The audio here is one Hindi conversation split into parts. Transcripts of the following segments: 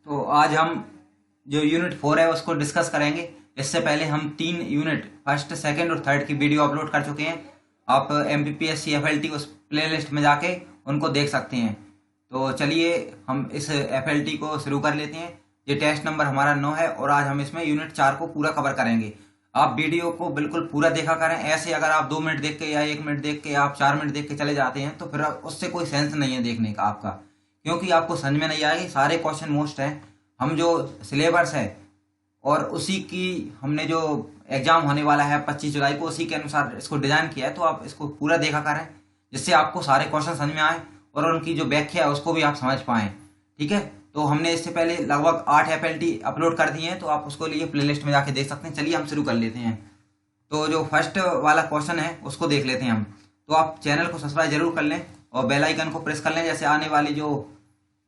तो आज हम जो यूनिट 4 है उसको डिस्कस करेंगे। इससे पहले हम 3 यूनिट फर्स्ट सेकंड और थर्ड की वीडियो अपलोड कर चुके हैं। आप MPPSC FLT उस प्लेलिस्ट में जाके उनको देख सकते हैं। तो चलिए हम इस FLT को शुरू कर लेते हैं। ये टेस्ट नंबर हमारा 9 है और आज हम इसमें यूनिट 4 को पूरा कवर करेंगे। आप वीडियो को बिल्कुल पूरा देखा करें। ऐसे अगर आप 2 मिनट देख के या 1 मिनट देख के या आप 4 मिनट देख के चले जाते हैं तो फिर उससे कोई सेंस नहीं है देखने का आपका, क्योंकि आपको समझ में नहीं आएगी। सारे क्वेश्चन मोस्ट हैं। हम जो सिलेबस है और उसी की हमने जो एग्जाम होने वाला है 25 जुलाई को, उसी के अनुसार इसको डिजाइन किया है। तो आप इसको पूरा देखा करें जिससे आपको सारे क्वेश्चन समझ में आए और उनकी जो व्याख्या है उसको भी आप समझ पाएं। ठीक है, तो हमने इससे पहले लगभग 8 FLT अपलोड कर दिए हैं, तो आप उसको लिए प्लेलिस्ट में जाके देख सकते हैं। चलिए हम शुरू कर लेते हैं। तो जो फर्स्ट वाला क्वेश्चन है उसको देख लेते हैं हम। तो आप चैनल को सब्सक्राइब जरूर कर लें और बेल आइकन को प्रेस कर लें, जैसे आने वाली जो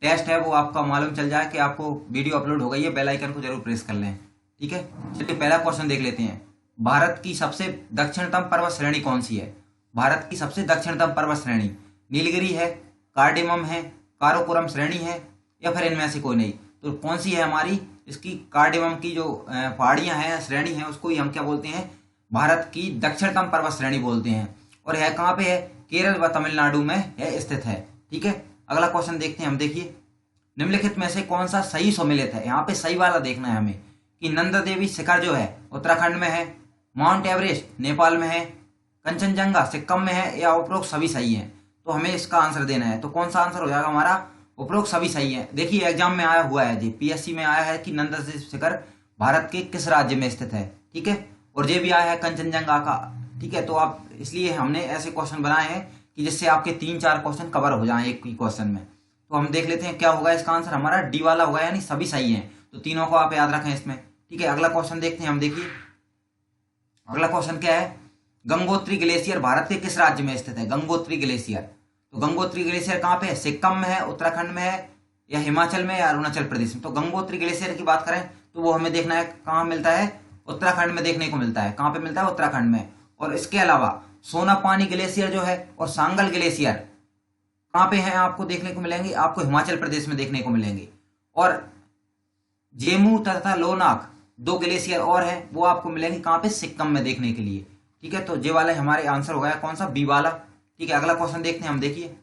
टेस्ट है वो आपका मालूम चल जाए कि आपको वीडियो अपलोड हो गई है। बेल आइकन को जरूर प्रेस कर लें। ठीक है, चलिए पहला क्वेश्चन देख लेते हैं। भारत की सबसे दक्षिणतम पर्वत श्रेणी कौन सी है? भारत की सबसे दक्षिणतम पर्वत श्रेणी नीलगिरी है, कार्डेमम है, काराकोरम श्रेणी है या फिर इनमें से कोई नहीं। तो कौन सी है हमारी? इसकी कार्डेमम की जो पहाड़ियां हैं, श्रेणी है, उसको ही हम क्या बोलते हैं? भारत की दक्षिणतम पर्वत श्रेणी बोलते हैं। और यह कहाँ पे है? केरल व तमिलनाडु में यह स्थित है। ठीक है, अगला क्वेश्चन देखते हैं हम। देखिए, निम्नलिखित में से कौन सा सही सम्मिलित है? यहाँ पे सही वाला देखना है हमें कि नंदा देवी शिखर जो है उत्तराखंड में है, माउंट एवरेस्ट नेपाल में है, कंचनजंगा सिक्किम में है या उपरोक्त सभी सही है। तो हमें इसका आंसर देना है। तो कौन सा आंसर हो जाएगा हमारा? उपरोक्त सभी सही है। देखिए एग्जाम में आया हुआ है जी, PSC में आया है कि नंदा देवी शिखर भारत के किस राज्य में स्थित है। ठीक है, और ये भी आया है कंचनजंगा का। ठीक है, तो आप इसलिए हमने ऐसे क्वेश्चन बनाए हैं कि जिससे आपके 3-4 क्वेश्चन कवर हो जाएं एक ही क्वेश्चन में। तो हम देख लेते हैं क्या होगा इसका आंसर। हमारा डी वाला होगा, यानी सभी सही है। तो तीनों को आप याद रखें इसमें। ठीक है, अगला क्वेश्चन देखते हैं हम। देखिए अगला क्वेश्चन क्या है? गंगोत्री ग्लेशियर भारत के किस राज्य में स्थित है? गंगोत्री ग्लेशियर, तो गंगोत्री ग्लेशियर कहाँ पे है? सिक्किम में है, उत्तराखंड में है या हिमाचल में या अरुणाचल प्रदेश में। तो गंगोत्री ग्लेशियर की बात करें तो वो हमें देखना है कहाँ मिलता है? उत्तराखंड में देखने को मिलता है। कहाँ पे मिलता है? उत्तराखंड में। और इसके अलावा सोनापानी ग्लेशियर जो है और सांगल ग्लेशियर कहाँ पे हैं आपको देखने को मिलेंगे? आपको हिमाचल प्रदेश में देखने को मिलेंगे। और जेमू तथा लोनाक 2 ग्लेशियर और हैं, वो आपको मिलेंगे कहाँ पे? सिक्किम में देखने के लिए। ठीक है, तो ये वाला हमारे आंसर हो गया कौन सा? बी वाला। ठीक है, अगला क्वेश्चन देखते हैं हम। देखिए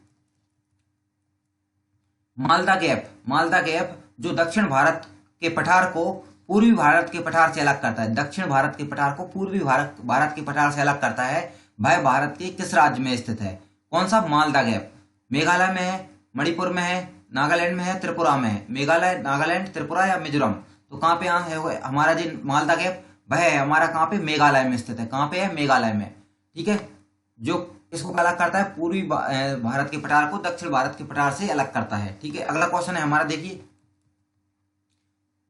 मालदा गैप, मालदा गैप जो दक्षिण भारत के पठार को पूर्वी भारत के पठार से अलग करता है, दक्षिण भारत के पठार को पूर्वी भारत के पठार से अलग करता है, वह भारत के किस राज्य में स्थित है? कौन सा मालदा गैप? मेघालय में है, मणिपुर में है, नागालैंड में है, त्रिपुरा में है। मेघालय, नागालैंड, त्रिपुरा या मिजोरम। तो कहाँ पे है हमारा जो मालदा गैप? वह है हमारा कहाँ पे? मेघालय में स्थित है। कहाँ पे है? मेघालय में। ठीक है, जो इसको अलग करता है पूर्वी भारत के पठार को दक्षिण भारत के पठार से अलग करता है। ठीक है, अगला क्वेश्चन है हमारा। देखिए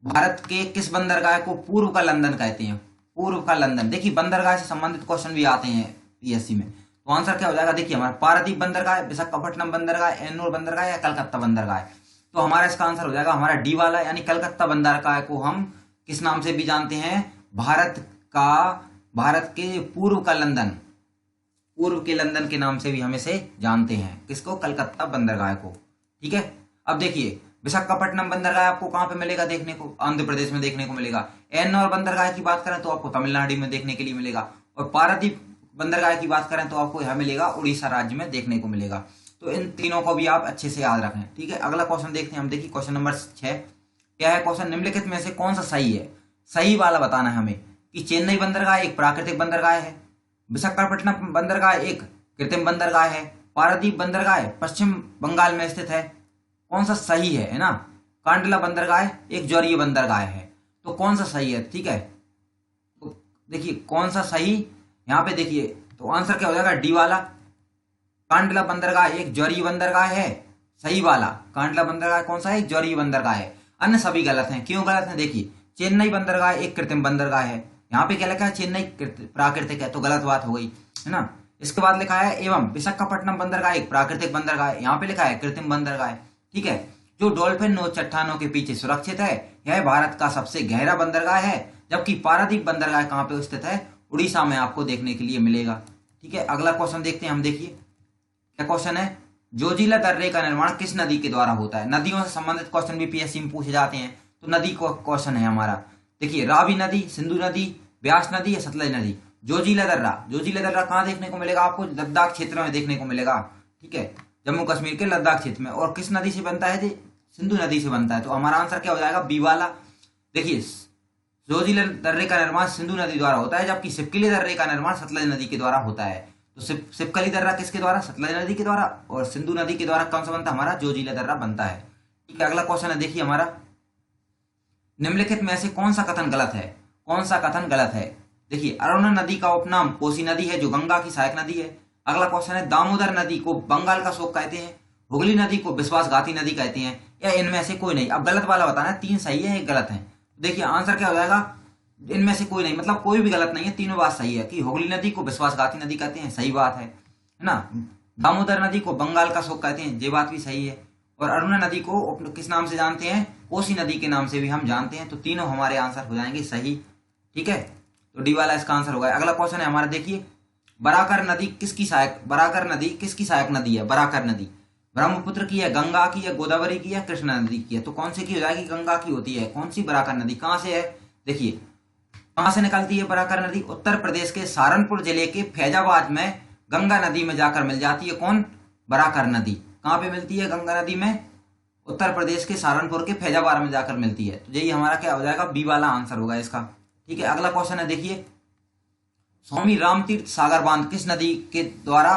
भारत के किस बंदरगाह को पूर्व का लंदन कहते हैं? पूर्व का लंदन। देखिए बंदरगाह से संबंधित क्वेश्चन भी आते हैं PSC में। तो आंसर क्या हो जाएगा? देखिए हमारा पारादीप बंदरगाह, विशाखापट्टनम बंदरगाह, एन्नूर बंदरगाह या कलकत्ता बंदरगाह। तो हमारा इसका आंसर हो जाएगा हमारा डी वाला, यानी कलकत्ता बंदरगाह को हम किस नाम से भी जानते हैं? भारत के पूर्व का लंदन, पूर्व के लंदन के नाम से भी हम इसे जानते हैं। किसको? कलकत्ता बंदरगाह को। ठीक है, अब देखिए विशाखापट्टनम बंदरगाह आपको कहाँ पे मिलेगा देखने को? आंध्र प्रदेश में देखने को मिलेगा। एन्नौर बंदरगाह की बात करें तो आपको तमिलनाडु में देखने के लिए मिलेगा। और पारादीप बंदरगाह की बात करें तो आपको यहाँ मिलेगा उड़ीसा राज्य में देखने को मिलेगा। तो इन तीनों को भी आप अच्छे से याद रखें। ठीक है, अगला क्वेश्चन देखते हैं हम। देखिए क्वेश्चन नंबर 6 क्या है? क्वेश्चन निम्नलिखित में से कौन सा सही है? सही वाला बताना है हमें कि चेन्नई बंदरगाह एक प्राकृतिक बंदरगाह है, विशाखापट्टनम बंदरगाह एक कृत्रिम बंदरगाह है, पारादीप बंदरगाह पश्चिम बंगाल में स्थित है। कौन सा सही है ना? कांडला बंदरगाह एक ज्वारीय बंदरगाह है। तो कौन सा सही है? ठीक है, तो देखिए कौन सा सही यहाँ पे देखिए, तो आंसर क्या हो जाएगा? डी वाला। कांडला बंदरगाह एक ज्वारीय बंदरगाह है, सही वाला। कांडला बंदरगाह कौन सा है? एक ज्वारीय बंदरगाह है। अन्य सभी गलत हैं। क्यों गलत हैं? देखिए चेन्नई बंदरगाह एक कृत्रिम बंदरगाह है, यहाँ पे क्या लिखा है? चेन्नई प्राकृतिक है, तो गलत बात हो गई है ना। इसके बाद लिखा है एवं विशाखापट्टनम बंदरगाह एक प्राकृतिक बंदरगाह है, यहाँ पे लिखा है कृत्रिम बंदरगाह। ठीक है, जो डॉल्फिन नोच चट्टानों के पीछे सुरक्षित है, यह भारत का सबसे गहरा बंदरगाह है। जबकि पारादीप बंदरगाह कहाँ पे स्थित है? उड़ीसा में आपको देखने के लिए मिलेगा। ठीक है, अगला क्वेश्चन देखते हैं हम। देखिए क्या क्वेश्चन है? जोजिला दर्रे का निर्माण किस नदी के द्वारा होता है? नदियों से संबंधित क्वेश्चन भी पीएससी में पूछे जाते हैं, तो नदी को क्वेश्चन है हमारा। देखिए, रावी नदी, सिंधु नदी, ब्यास नदी या सतलज नदी। जोजिला दर्रा कहाँ देखने को मिलेगा आपको? लद्दाख क्षेत्र में देखने को मिलेगा, ठीक है, जम्मू कश्मीर के लद्दाख क्षेत्र में। और किस नदी से बनता है जी? सिंधु नदी से बनता है। तो हमारा आंसर क्या हो जाएगा? बी वाला। देखिए, जोजिला दर्रे का निर्माण सिंधु नदी द्वारा होता है, जबकि सिपकिली दर्रे का निर्माण सतलज नदी के द्वारा होता है। तो सिपकली दर्रा किसके द्वारा? सतलज नदी के द्वारा। और सिंधु नदी के द्वारा कौन सा बनता है? हमारा जोजिला दर्रा बनता है, ठीक है। अगला क्वेश्चन है, देखिए हमारा, निम्नलिखित में से कौन सा कथन गलत है? कौन सा कथन गलत है? देखिए, अरुणा नदी का उपनाम कोसी नदी है, जो गंगा की सहायक नदी है। अगला क्वेश्चन है, दामोदर नदी को बंगाल का शोक कहते हैं, हुगली नदी को विश्वासघाती नदी कहते हैं, या इनमें से कोई नहीं? अब गलत वाला बताना है, 3 सही है, 1 गलत है। देखिए आंसर क्या हो जाएगा? इनमें से कोई नहीं, मतलब कोई भी गलत नहीं है, तीनों बात सही है। कि हुगली नदी को विश्वासघाती नदी कहते हैं, सही बात है ना। दामोदर नदी को बंगाल का शोक कहते हैं, ये बात भी सही है। और अरुणा नदी को किस नाम से जानते हैं? कोसी नदी के नाम से भी हम जानते हैं। तो तीनों हमारे आंसर हो जाएंगे सही, ठीक है। तो डी वाला इसका आंसर होगा। अगला क्वेश्चन है हमारा, देखिए, बराकर नदी किसकी सहायक नदी है? बराकर नदी ब्रह्मपुत्र की है, गंगा की है, गोदावरी की है, कृष्णा नदी की है? तो कौन सी की हो जाएगी? गंगा की होती है। कौन सी बराकर नदी कहां से है? देखिए, कहां से निकलती है बराकर नदी? उत्तर प्रदेश के सहारनपुर जिले के फैजाबाद में गंगा नदी में जाकर मिल जाती है। कौन? बराकर नदी। कहां पे मिलती है गंगा नदी में? उत्तर प्रदेश के सहारनपुर के फैजाबाद में जाकर मिलती है। तो यही हमारा क्या हो जाएगा? बी वाला आंसर होगा इसका, ठीक है। अगला क्वेश्चन है, देखिए, स्वामी रामतीर्थ सागर बांध किस नदी के द्वारा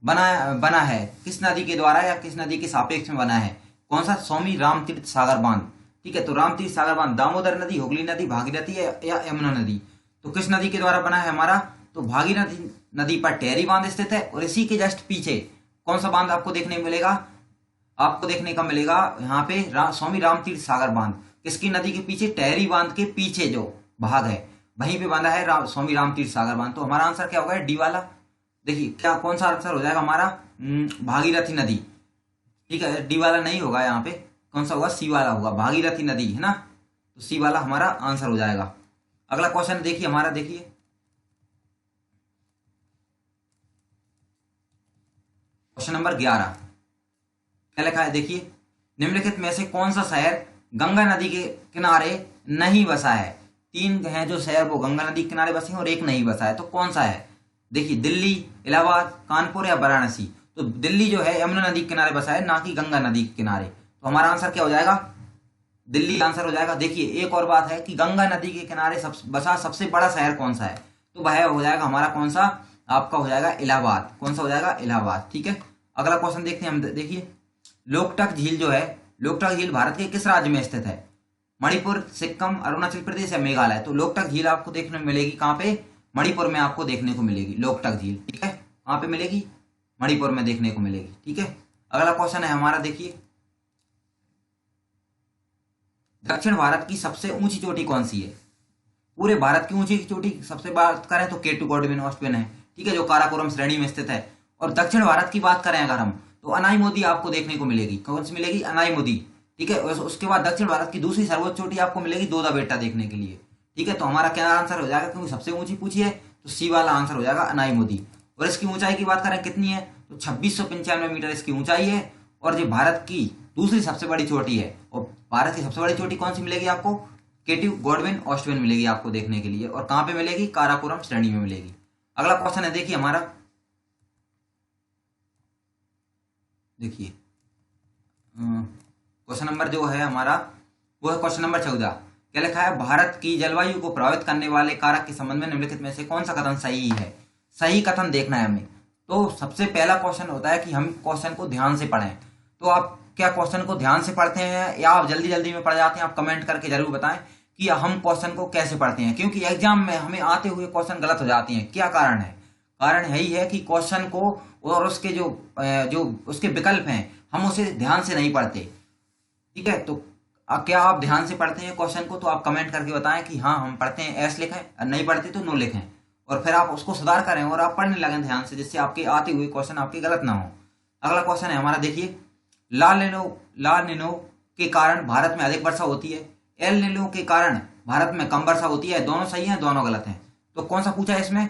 बना है? किस नदी के द्वारा या किस नदी के सापेक्ष में बना है? कौन सा? स्वामी रामतीर्थ सागर बांध, ठीक है। तो रामतीर्थ सागर बांध दामोदर नदी, हुगली नदी, भागीरथी या यमुना नदी? तो किस नदी के द्वारा बना है हमारा? तो भागीरथी नदी पर टेहरी बांध स्थित है। और इसी के जस्ट पीछे कौन सा बांध आपको देखने को मिलेगा? आपको देखने का मिलेगा यहाँ पे स्वामी रामतीर्थ सागर बांध। किसकी नदी के पीछे? टेहरी बांध के पीछे जो भाग है वहीं पे बांधा है स्वामी रामतीर्थ सागर बांध। तो हमारा आंसर क्या होगा? डी वाला। देखिए, क्या कौन सा आंसर हो जाएगा हमारा? भागीरथी नदी, ठीक है। डी वाला नहीं होगा, यहाँ पे कौन सा होगा? सी वाला होगा, भागीरथी नदी, है ना। तो सी वाला हमारा आंसर हो जाएगा। अगला क्वेश्चन देखिए हमारा, देखिए, क्वेश्चन नंबर 11 क्या लिखा है? देखिए, निम्नलिखित में से कौन सा शहर गंगा नदी के किनारे नहीं बसा है? 3 हैं जो शहर, वो गंगा नदी के किनारे बसे हैं और 1 नहीं बसा है। तो कौन सा है? देखिए, दिल्ली, इलाहाबाद, कानपुर या वाराणसी? तो दिल्ली जो है यमुना नदी के किनारे बसा है, ना कि गंगा नदी के किनारे। तो हमारा आंसर क्या हो जाएगा? दिल्ली आंसर हो जाएगा। देखिए, एक और बात है कि गंगा नदी के किनारे बसा सबसे बड़ा शहर कौन सा है? तो वह हो जाएगा हमारा कौन सा? आपका हो जाएगा इलाहाबाद। कौन सा हो जाएगा? इलाहाबाद, ठीक है। अगला क्वेश्चन देखते हैं हम। देखिए, लोकटक झील जो है, लोकटक झील भारत के किस राज्य में स्थित है? मणिपुर, सिक्किम, अरुणाचल प्रदेश या मेघालय? तो लोकटक झील आपको देखने में मिलेगी कहाँ पे? मणिपुर में आपको देखने को मिलेगी लोकटक झील, ठीक है। कहाँ पे मिलेगी? मणिपुर में देखने को मिलेगी, ठीक है। अगला क्वेश्चन है हमारा, देखिए, दक्षिण भारत की सबसे ऊंची चोटी कौन सी है? पूरे भारत की ऊंची चोटी सबसे बात करें तो केटू गॉडविन ऑस्टिन है, ठीक है, जो काराकोरम श्रेणी में स्थित है। और दक्षिण भारत की बात करें अगर हम, तो अनाई आपको देखने को मिलेगी। कौन सी मिलेगी? अनाई, ठीक है। उसके बाद दक्षिण भारत की दूसरी सर्वोच्च चोटी आपको मिलेगी दोदा बेटा देखने के लिए, ठीक है। तो हमारा क्या आंसर हो जाएगा? क्योंकि सबसे ऊंची पूछी है, तो सी वाला आंसर हो जाएगा अनाई। और इसकी ऊंचाई की बात करें कितनी है? तो 2695 मीटर इसकी ऊंचाई है। और जो भारत की दूसरी सबसे बड़ी चोटी है, और भारत की सबसे बड़ी चोटी कौन सी मिलेगी आपको? केटू गॉडविन ऑस्टिन मिलेगी आपको देखने के लिए। और कहां पे मिलेगी? काराकोरम श्रेणी में मिलेगी। अगला क्वेश्चन है, देखिए हमारा, देखिए क्वेश्चन नंबर जो है हमारा वो है क्वेश्चन नंबर 14। क्या लिखा है? भारत की जलवायु को प्रभावित करने वाले कारक के संबंध में निम्नलिखित में से कौन सा कथन सही है? सही कथन देखना है हमें। तो सबसे पहला क्वेश्चन होता है कि हम क्वेश्चन को ध्यान से पढ़ें। तो आप क्या क्वेश्चन को ध्यान से पढ़ते हैं या आप जल्दी जल्दी में पढ़ जाते हैं? आप कमेंट करके जरूर बताएं कि हम क्वेश्चन को कैसे पढ़ते हैं, क्योंकि एग्जाम में हमें आते हुए क्वेश्चन गलत हो जाते हैं। क्या कारण है? कारण यही है कि क्वेश्चन को और उसके जो उसके विकल्प हैं हम उसे ध्यान से नहीं पढ़ते, ठीक है। तो क्या आप ध्यान से पढ़ते हैं क्वेश्चन को? तो आप कमेंट करके बताएं कि हाँ हम पढ़ते हैं, एस लिखें, नहीं पढ़ते तो नो लिखें, और फिर आप उसको सुधार करें और आप पढ़ने लगें ध्यान से, जिससे आपके आते हुए क्वेश्चन आपके गलत ना हो। अगला क्वेश्चन है हमारा, देखिए, लाल नीनो के कारण भारत में अधिक वर्षा होती है, एल नीनो के कारण भारत में कम वर्षा होती है। दोनों सही है, दोनों गलत हैं। तो कौन सा पूछा है इसमें?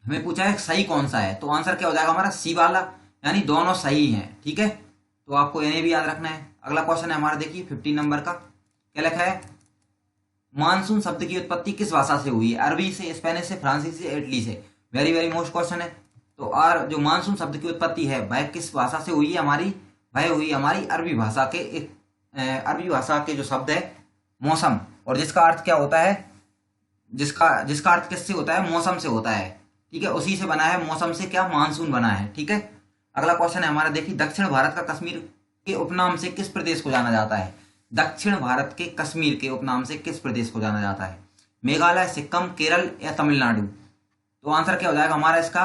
हमें पूछा है सही कौन सा है। तो आंसर क्या हो जाएगा हमारा? सी वाला। यानी दोनों सही हैं। ठीक है, तो आपको इन्हें भी याद रखना है। अगला क्वेश्चन है हमारा, देखिए 15 नंबर का, क्या लिखा है, मानसून शब्द की उत्पत्ति किस भाषा से हुई है? अरबी से, स्पेनिश से, फ्रांसीसी से, इटली से। वेरी वेरी मोस्ट क्वेश्चन है। तो जो मानसून शब्द की उत्पत्ति है वह किस भाषा से हुई है हमारी? वह हुई हमारी अरबी भाषा के अरबी भाषा के जो शब्द है मौसम, और जिसका अर्थ क्या होता है, जिसका अर्थ किससे होता है? मौसम से होता है। ठीक है, उसी से बना है, मौसम से क्या मानसून बना है। ठीक है, अगला क्वेश्चन है हमारा, देखिए दक्षिण भारत का कश्मीर के उपनाम से किस प्रदेश को जाना जाता है? दक्षिण भारत के कश्मीर के उपनाम से किस प्रदेश को जाना जाता है? मेघालय, सिक्किम, केरल या तमिलनाडु? तो आंसर क्या हो जाएगा हमारा इसका?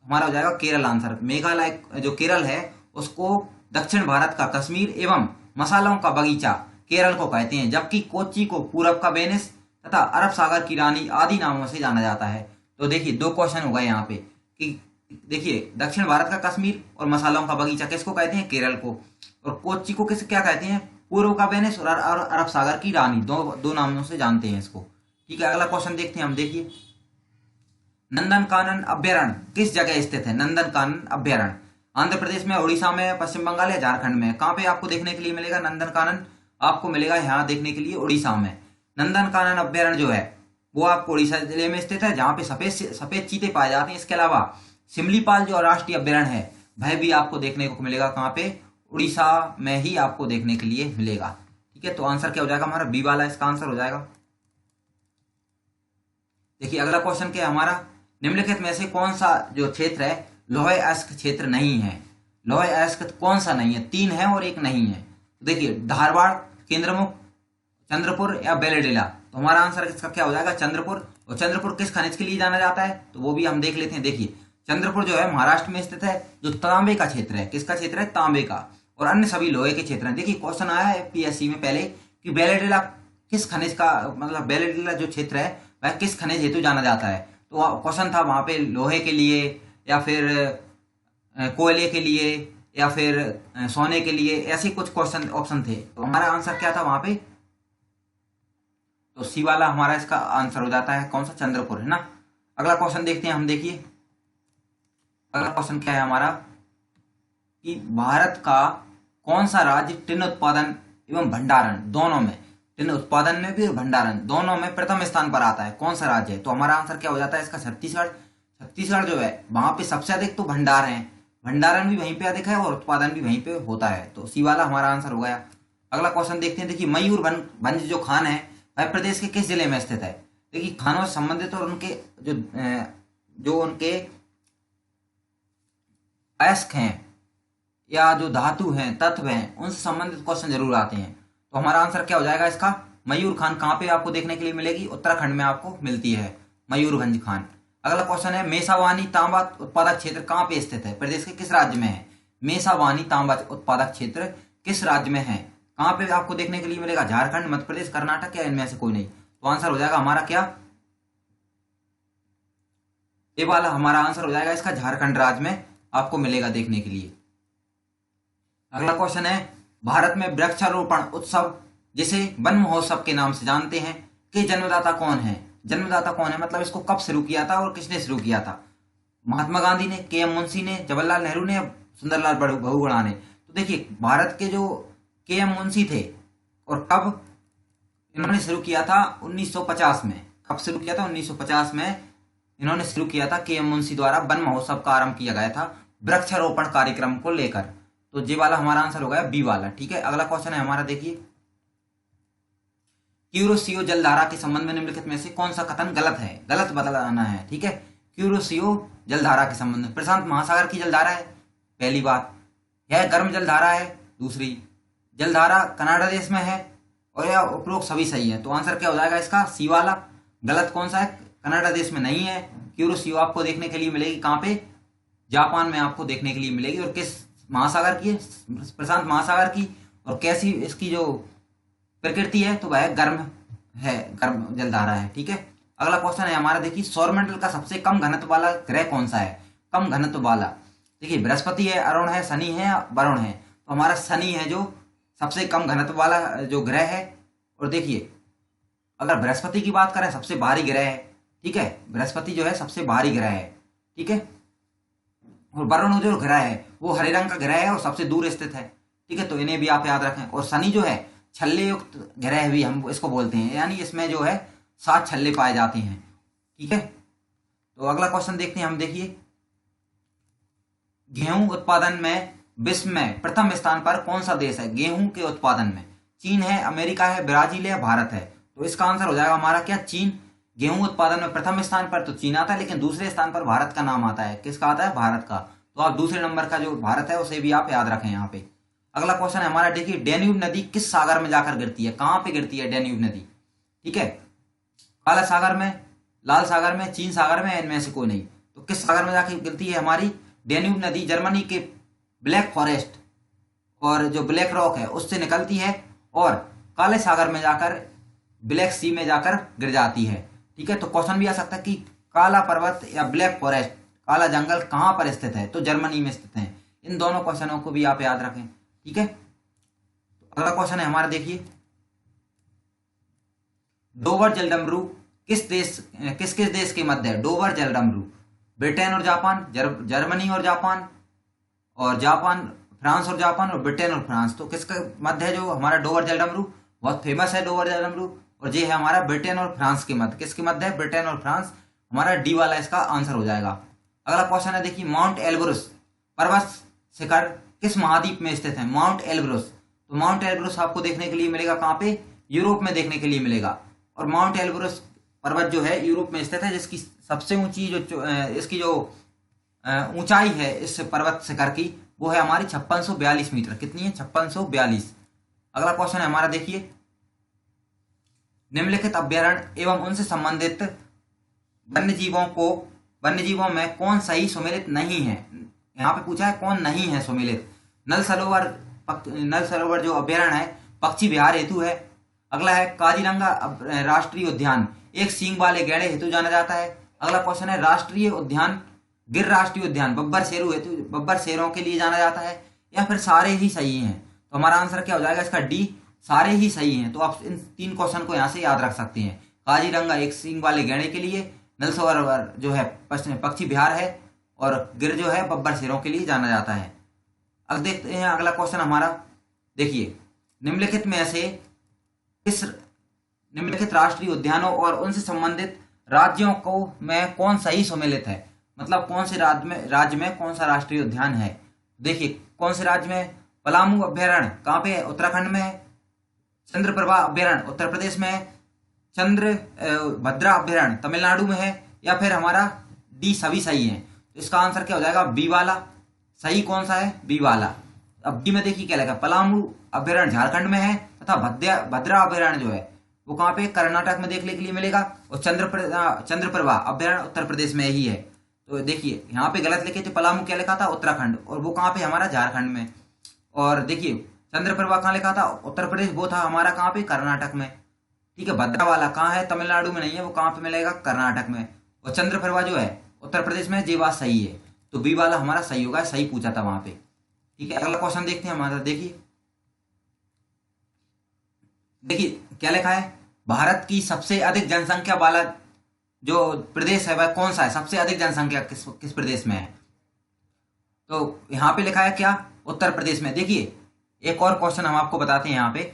हमारा हो जाएगा केरल आंसर। मेघालय जो केरल है उसको दक्षिण भारत का कश्मीर एवं मसालों का बगीचा केरल को कहते हैं, जबकि कोच्चि को पूरब का वेनिस तथा अरब सागर की रानी आदि नामों से जाना जाता है। तो देखिए 2 क्वेश्चन हो गए यहाँ पे कि देखिए दक्षिण भारत का कश्मीर और मसालों का बगीचा किसको कहते हैं? केरल को। और कोच्चि को किस क्या कहते हैं? पूर्व का वेनिस और अरब सागर की रानी, दो नामों से जानते हैं इसको। ठीक है, अगला क्वेश्चन देखते हैं हम। देखिए नंदनकानन अभ्यारण्य किस जगह स्थित है? नंदनकानन अभ्यारण्य आंध्र प्रदेश में, उड़ीसा में, पश्चिम बंगाल या झारखंड में? कहाँ पे आपको देखने के लिए मिलेगा नंदनकानन? आपको मिलेगा यहाँ देखने के लिए उड़ीसा में। नंदनकानन अभ्यारण्य जो है वो आपको उड़ीसा जिले में स्थित है, जहाँ पे सफेद चीते पाए जाते हैं। इसके अलावा सिमलीपाल जो राष्ट्रीय अभ्यारण्य है वह भी आपको देखने को मिलेगा कहाँ पे? उड़ीसा में ही आपको देखने के लिए मिलेगा। ठीक है, तो आंसर क्या हो जाएगा हमारा? बी वाला इसका आंसर हो जाएगा। देखिए अगला क्वेश्चन क्या है हमारा, निम्नलिखित में से कौन सा जो क्षेत्र है लौह अयस्क क्षेत्र नहीं है? लौह अयस्क कौन सा नहीं है? 3 है और 1 नहीं है। तो देखिए धारवाड़, केंद्रमुख, चंद्रपुर या बेलेडिला? तो हमारा आंसर इसका क्या हो जाएगा? चंद्रपुर। और चंद्रपुर किस खनिज के लिए जाना जाता है? तो वो भी हम देख लेते हैं। देखिए चंद्रपुर जो है महाराष्ट्र में स्थित है, जो तांबे का क्षेत्र है। किसका क्षेत्र है? तांबे का। और अन्य सभी लोहे के क्षेत्र हैं। देखिए क्वेश्चन आया है पीएससी में पहले कि बेलेडिला किस खनिज का, मतलब बेलेडिला जो क्षेत्र है वह किस खनिज हेतु जाना जाता है? तो क्वेश्चन था वहां पे लोहे के लिए या फिर कोयले के लिए या फिर सोने के लिए, ऐसे कुछ क्वेश्चन ऑप्शन थे। तो हमारा आंसर क्या था वहां पे? तो सी वाला हमारा इसका आंसर हो जाता है। कौन सा? चंद्रपुर, है ना। अगला क्वेश्चन देखते हैं हम। देखिए अगला क्वेश्चन क्या है हमारा कि भारत का कौन सा राज्य टिन उत्पादन एवं भंडारण दोनों में, टिन उत्पादन में भी और भंडारण दोनों में प्रथम स्थान पर आता है? कौन सा राज्य है? तो हमारा आंसर क्या हो जाता है इसका? छत्तीसगढ़। छत्तीसगढ़ जो है वहां पे सबसे अधिक तो भंडार है, भंडारण भी वहीं पे अधिक है और उत्पादन भी वहीं पे होता है। तो सी वाला हमारा आंसर हो गया। अगला क्वेश्चन देखते हैं। देखिए मयूरभंज जो खान है वह प्रदेश के किस जिले में स्थित है? देखिए खानों से संबंधित और उनके जो उनके अयस्क हैं या जो धातु हैं, तत्व हैं, उनसे संबंधित क्वेश्चन जरूर आते हैं। तो हमारा आंसर क्या हो जाएगा इसका? मयूर खान। कहाँ पे आपको देखने के लिए मिलेगी? उत्तराखंड में आपको मिलती है मयूरभंज खान। अगला क्वेश्चन है मेसावानी तांबा उत्पादक क्षेत्र कहाँ पे स्थित है? प्रदेश के किस राज्य में है? मेसावानी तांबा उत्पादक क्षेत्र किस राज्य में है? कहाँ पे आपको देखने के लिए मिलेगा? झारखंड, मध्य प्रदेश, कर्नाटक या इनमें से कोई नहीं? तो आंसर हो जाएगा हमारा क्या? ये वाला हमारा आंसर हो जाएगा इसका, झारखंड राज्य में आपको मिलेगा देखने के लिए। अगला क्वेश्चन है भारत में वृक्षारोपण उत्सव जिसे वन महोत्सव के नाम से जानते हैं के जन्मदाता कौन है? जन्मदाता कौन है मतलब इसको कब शुरू किया था और किसने शुरू किया था? महात्मा गांधी ने, के.एम. मुंशी ने, जवाहरलाल नेहरू ने, सुंदरलाल बहुगुणा ने? तो देखिए भारत के जो के.एम. मुंशी थे, और कब इन्होंने शुरू किया था? 1950 में। कब शुरू किया था? 1950 में इन्होंने शुरू किया था। के.एम. मुंशी द्वारा वन महोत्सव का आरंभ किया गया था वृक्षारोपण कार्यक्रम को लेकर। तो ये वाला हमारा आंसर हो गया बी वाला। ठीक है, अगला क्वेश्चन है हमारा। देखिए क्यूरोसियो जलधारा के संबंध में निम्नलिखित में से कौन सा कथन गलत है? गलत बताना है। ठीक है, क्यूरोसियो जलधारा के संबंध में प्रशांत महासागर की जलधारा है, पहली बात। यह गर्म जलधारा है, दूसरी। जलधारा कनाडा देश में है, और यह उपरोक्त सभी सही है। तो आंसर क्या हो जाएगा इसका? सी वाला। गलत कौन सा है? कनाडा देश में नहीं है। क्यूरोसियो आपको देखने के लिए मिलेगी कहाँ पे? जापान में आपको देखने के लिए मिलेगी। और किस महासागर की है? प्रशांत महासागर की। और कैसी इसकी जो प्रकृति है? तो वह गर्म है, गर्म जलधारा है। ठीक है, अगला क्वेश्चन है हमारा। देखिए सौरमंडल का सबसे कम घनत्व वाला ग्रह कौन सा है? कम घनत्व वाला। देखिए बृहस्पति है, अरुण है, शनि है, वरुण है। तो हमारा शनि है जो सबसे कम घनत्व वाला जो ग्रह है। और देखिए अगर बृहस्पति की बात करें सबसे भारी ग्रह है। ठीक है, बृहस्पति जो है सबसे भारी ग्रह है। ठीक है, और वरुण जो ग्रह है वो हरे रंग का ग्रह है और सबसे दूर स्थित है। ठीक है, तो इन्हें भी आप याद रखें। और शनि जो है छल्ले युक्त ग्रह भी हम इसको बोलते हैं, यानी इसमें जो है 7 छल्ले पाए जाते हैं। ठीक है, तो अगला क्वेश्चन देखते हैं हम। देखिए, गेहूं उत्पादन में विश्व में प्रथम स्थान पर कौन सा देश है? गेहूं के उत्पादन में चीन है, अमेरिका है, ब्राजील है, भारत है। तो इसका आंसर हो जाएगा हमारा क्या? चीन। गेहूं उत्पादन में प्रथम स्थान पर तो चीन आता है, लेकिन दूसरे स्थान पर भारत का नाम आता है। किसका आता है? भारत का। तो आप दूसरे नंबर का जो भारत है उसे भी आप याद रखें यहाँ पे। अगला क्वेश्चन है हमारा, देखिए, डैन्यूब नदी किस सागर में जाकर गिरती है? कहाँ पे गिरती है डैन्यूब नदी? ठीक है, काला सागर में, लाल सागर में, चीन सागर में, इनमें से कोई नहीं। तो किस सागर में जाकर गिरती है हमारी डैन्यूब नदी? जर्मनी के ब्लैक फॉरेस्ट और जो ब्लैक रॉक है उससे निकलती है और काले सागर में जाकर, ब्लैक सी में जाकर गिर जाती है। ठीक है, तो क्वेश्चन भी आ सकता है कि काला पर्वत या ब्लैक फॉरेस्ट, काला जंगल कहाँ पर स्थित है? तो जर्मनी में स्थित है। इन दोनों क्वेश्चनों को भी आप याद रखें। ठीक है, तो अगला क्वेश्चन है हमारा, देखिए, डोवर जलडमरू किस किस देश के मध्य है? डोवर जलडमरू ब्रिटेन और जापान, जर्मनी और जापान, और जापान, फ्रांस और जापान, और ब्रिटेन और फ्रांस। तो किसके मध्य है जो हमारा डोवर जलडमरू? बहुत फेमस है डोवर जलडमरू, और ये है हमारा ब्रिटेन और फ्रांस के मध्य। किसके मध्य है? ब्रिटेन और फ्रांस। हमारा डी वाला इसका आंसर हो जाएगा। अगला क्वेश्चन है, देखिए, माउंट एल्ब्रुस पर्वत शिखर किस महाद्वीप में स्थित है? Mount Elbrus. तो माउंट एल्ब्रुस आपको देखने के लिए मिलेगा कहाँ पे? यूरोप में देखने के लिए मिलेगा। और माउंट एल्ब्रुस पर्वत जो है यूरोप में स्थित है, जिसकी सबसे ऊंची जो इसकी जो ऊंचाई है इस पर्वत शिखर की, वो है हमारी 5642 मीटर। कितनी है? 5642। अगला क्वेश्चन है हमारा, देखिए, निम्नलिखित अभ्यारण्य एवं उनसे संबंधित वन्यजीवों में कौन सही सुमेलित नहीं है? यहाँ पे पूछा है कौन नहीं है सुमेलित। नल सरोवर जो अभ्यारण्य है पक्षी विहार हेतु है। अगला है काजीरंगा राष्ट्रीय उद्यान एक सींग वाले गैंडे हेतु जाना जाता है। अगला क्वेश्चन है, राष्ट्रीय उद्यान गिर राष्ट्रीय उद्यान बब्बर शेरों के लिए जाना जाता है, या फिर सारे ही सही हैं? तो हमारा आंसर क्या हो जाएगा इसका? डी, सारे ही सही हैं। तो आप इन 3 क्वेश्चन को यहाँ से याद रख सकते हैं। काजीरंगा एक सींग वाले गैंडे के लिए, नल सरोवर जो है पक्षी विहार है, और गिर जो है बब्बर शेरों के लिए जाना जाता है। अब देखते हैं अगला क्वेश्चन हमारा। देखिए, निम्नलिखित राष्ट्रीय उद्यानों और उनसे संबंधित राज्यों को में कौन सही सम्मिलित है? मतलब कौन से राज्य में कौन सा राष्ट्रीय उद्यान है? देखिए, कौन से राज्य में? पलामू अभ्यारण्य कहाँ पे है? उत्तराखंड में है। चंद्रप्रभा अभ्यारण्य उत्तर प्रदेश में है। भद्रा अभ्यारण्य तमिलनाडु में है, या फिर हमारा डी सभी सही है? तो इसका आंसर क्या हो जाएगा? बी वाला। सही कौन सा है? बी वाला। अब बी में देखिए क्या लिखा, पलामू अभ्यारण्य झारखंड में है, तथा भद्रा अभ्यारण्य जो है वो कहाँ पे? कर्नाटक में देखने के लिए मिलेगा। और चंद्रप्रभा अभ्यारण्य उत्तर प्रदेश में ही है। तो देखिए यहाँ पे गलत लिखे थे, पलामू क्या लिखा था? उत्तराखंड, और वो कहाँ पे? हमारा झारखंड में। और देखिए चंद्रप्रभा कहाँ लिखा था? उत्तर प्रदेश, वो था हमारा कहाँ पे? कर्नाटक में। ठीक है, भद्रा वाला कहाँ है? तमिलनाडु में नहीं है, वो कहाँ पे मिलेगा? कर्नाटक में। और चंद्रप्रभा जो है उत्तर प्रदेश में, ये बात सही है। तो बी वाला हमारा सही होगा, सही पूछा था वहां पे। ठीक है, अगला क्वेश्चन देखते हैं हमारा। देखिए क्या लिखा है, भारत की सबसे अधिक जनसंख्या वाला जो प्रदेश है वह कौन सा है? सबसे अधिक जनसंख्या किस प्रदेश में है? तो यहाँ पे लिखा है क्या? उत्तर प्रदेश में। देखिए एक और क्वेश्चन हम आपको बताते हैं। यहाँ पे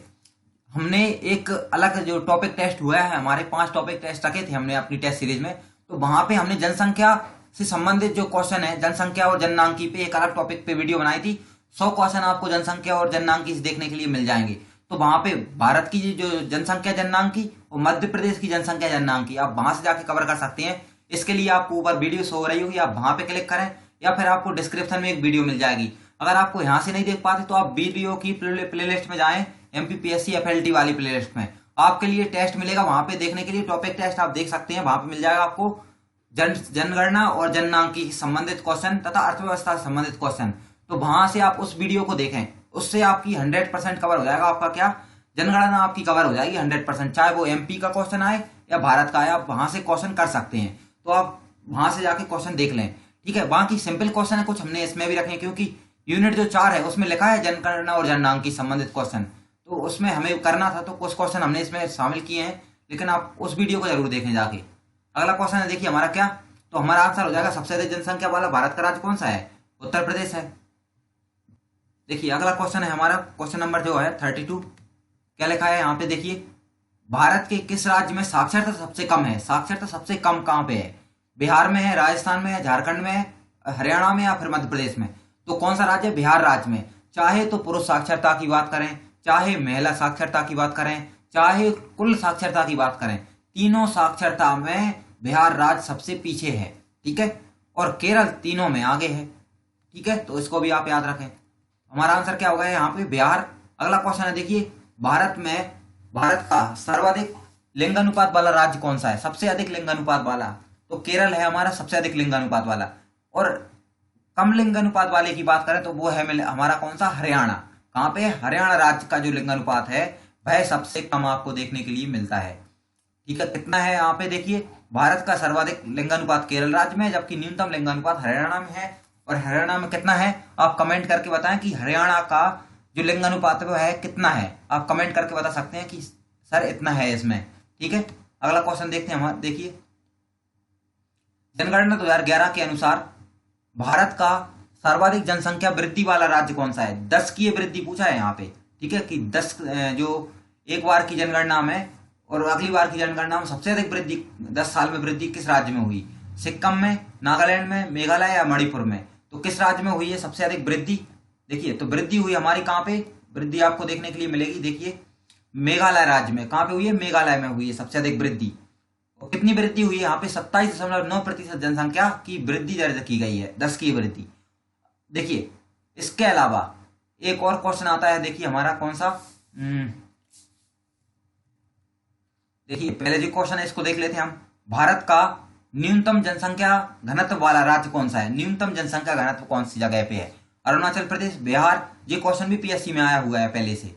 हमने एक अलग जो टॉपिक टेस्ट हुआ है, हमारे 5 टॉपिक टेस्ट रखे थे हमने अपनी टेस्ट सीरीज में, तो वहां पे हमने जनसंख्या से संबंधित जो क्वेश्चन है, जनसंख्या और जननांकी पे एक अलग टॉपिक पे वीडियो बनाई थी। 100 क्वेश्चन आपको जनसंख्या और जननांकी से देखने के लिए मिल जाएंगे। तो वहां पे भारत की जो जनसंख्या जननांकी और मध्य प्रदेश की जनसंख्या जननांकी आप वहां से जाके कवर कर सकते हैं। इसके लिए आपको ऊपर वीडियो शो हो रही होगी, आप वहां पे क्लिक करें, या फिर आपको डिस्क्रिप्शन में एक वीडियो मिल जाएगी। अगर आपको यहाँ से नहीं देख पाते तो आप वीडियो की प्लेलिस्ट में जाएं, MPPSC FLT वाली प्लेलिस्ट में आपके लिए टेस्ट मिलेगा, वहां पे देखने के लिए टॉपिक टेस्ट आप देख सकते हैं। वहां पे मिल जाएगा आपको जनगणना और जननांकी संबंधित क्वेश्चन तथा अर्थव्यवस्था से संबंधित क्वेश्चन। तो वहां से आप उस वीडियो को देखें, उससे आपकी 100% कवर हो जाएगा। आपका क्या? जनगणना आपकी कवर हो जाएगी 100%, चाहे वो MP का क्वेश्चन आए या भारत का आए, आप वहां से क्वेश्चन कर सकते हैं। तो आप वहां से जाके क्वेश्चन देख लें। ठीक है, बाकी सिंपल क्वेश्चन है कुछ, हमने इसमें भी रखे, क्योंकि यूनिट जो 4 है उसमें लिखा है जनगणना और जननांकी संबंधित क्वेश्चन, तो उसमें हमें करना था, तो कुछ क्वेश्चन हमने इसमें शामिल किए हैं, लेकिन आप उस वीडियो को जरूर देखें जाके। अगला क्वेश्चन है देखिए हमारा क्या, तो हमारा आंसर हो जाएगा सबसे अधिक जनसंख्या वाला भारत का राज्य कौन सा है? उत्तर प्रदेश है। देखिए अगला क्वेश्चन है हमारा, क्वेश्चन नंबर जो है 32। क्या लिखा है यहाँ पे देखिए, भारत के किस राज्य में साक्षरता सबसे कम है? साक्षरता सबसे कम कहाँ पे है? बिहार में है, राजस्थान में है, झारखंड में है, हरियाणा में या फिर मध्य प्रदेश में? तो कौन सा राज्य है? बिहार राज्य में। चाहे तो पुरुष साक्षरता की बात करें, चाहे महिला साक्षरता की बात करें, चाहे कुल साक्षरता की बात करें, तीनों साक्षरता में बिहार राज्य सबसे पीछे है। ठीक है, और केरल तीनों में आगे है। ठीक है, तो इसको भी आप याद रखें। हमारा आंसर क्या होगा यहाँ पे? बिहार। अगला क्वेश्चन है देखिए, भारत का सर्वाधिक लिंगानुपात वाला राज्य कौन सा है? सबसे अधिक लिंगानुपात वाला तो केरल है हमारा, सबसे अधिक लिंगानुपात वाला। और कम लिंगानुपात वाले की बात करें तो वो है हमारा कौन सा? हरियाणा। कहाँ पे? हरियाणा राज्य का जो लिंगानुपात है वह सबसे कम आपको देखने के लिए मिलता है। ठीक है, कितना है यहाँ पे देखिए, भारत का सर्वाधिक लिंगानुपात केरल राज्य में, जबकि न्यूनतम लिंगानुपात हरियाणा में है। और हरियाणा में कितना है? आप कमेंट करके बताएं कि हरियाणा का जो लिंगानुपात है वो है कितना है। आप कमेंट करके बता सकते हैं कि सर इतना है इसमें। ठीक है, अगला क्वेश्चन देखते हैं हम। देखिए, जनगणना 2011 के अनुसार भारत का सर्वाधिक जनसंख्या वृद्धि वाला राज्य कौन सा है? 10 की वृद्धि पूछा है यहाँ पे। ठीक है, कि 10 जो एक बार की जनगणना में और अगली बार की जनगणना में सबसे अधिक वृद्धि 10 साल में वृद्धि किस राज्य में हुई? सिक्किम में, नागालैंड में, मेघालय या मणिपुर में? तो किस राज्य में हुई है सबसे अधिक वृद्धि? देखिए, तो वृद्धि हुई हमारी कहाँ पे? वृद्धि आपको देखने के लिए मिलेगी, देखिए मेघालय राज्य में। कहाँ पे हुई है? मेघालय में हुई है सबसे अधिक वृद्धि। और कितनी वृद्धि हुई है यहाँ पे? 27.9% जनसंख्या की वृद्धि दर्ज की गई है, 10 की वृद्धि। देखिए, इसके अलावा एक और क्वेश्चन आता है, देखिए हमारा कौन सा? देखिए पहले जो क्वेश्चन है इसको देख लेते हैं हम। भारत का न्यूनतम जनसंख्या घनत्व वाला राज्य कौन सा है? न्यूनतम जनसंख्या घनत्व कौन सी जगह पे है? अरुणाचल प्रदेश, बिहार? ये क्वेश्चन भी पीएससी में आया हुआ है पहले से।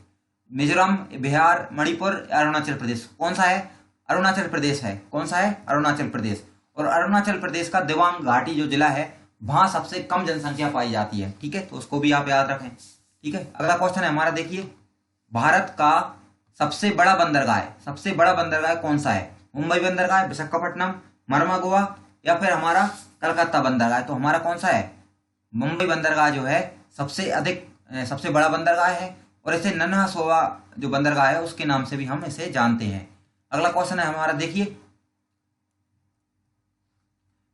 मिजोरम, बिहार, मणिपुर, अरुणाचल प्रदेश? कौन सा है? अरुणाचल प्रदेश है। कौन सा है? अरुणाचल प्रदेश। और अरुणाचल प्रदेश का दिबांग घाटी जो जिला है वहां सबसे कम जनसंख्या पाई जाती है। ठीक है, तो उसको भी आप याद रखें। ठीक है, अगला क्वेश्चन है हमारा, देखिए भारत का सबसे बड़ा बंदरगाह कौन सा है? मुंबई बंदरगाह, विशाखापट्टनम, मरमागोवा या फिर हमारा कलकत्ता बंदरगाह? तो हमारा कौन सा है? मुंबई बंदरगाह जो है सबसे बड़ा बंदरगाह है। और इसे नन्हा सोवा जो बंदरगाह है उसके नाम से भी हम इसे जानते हैं। अगला क्वेश्चन है हमारा, देखिए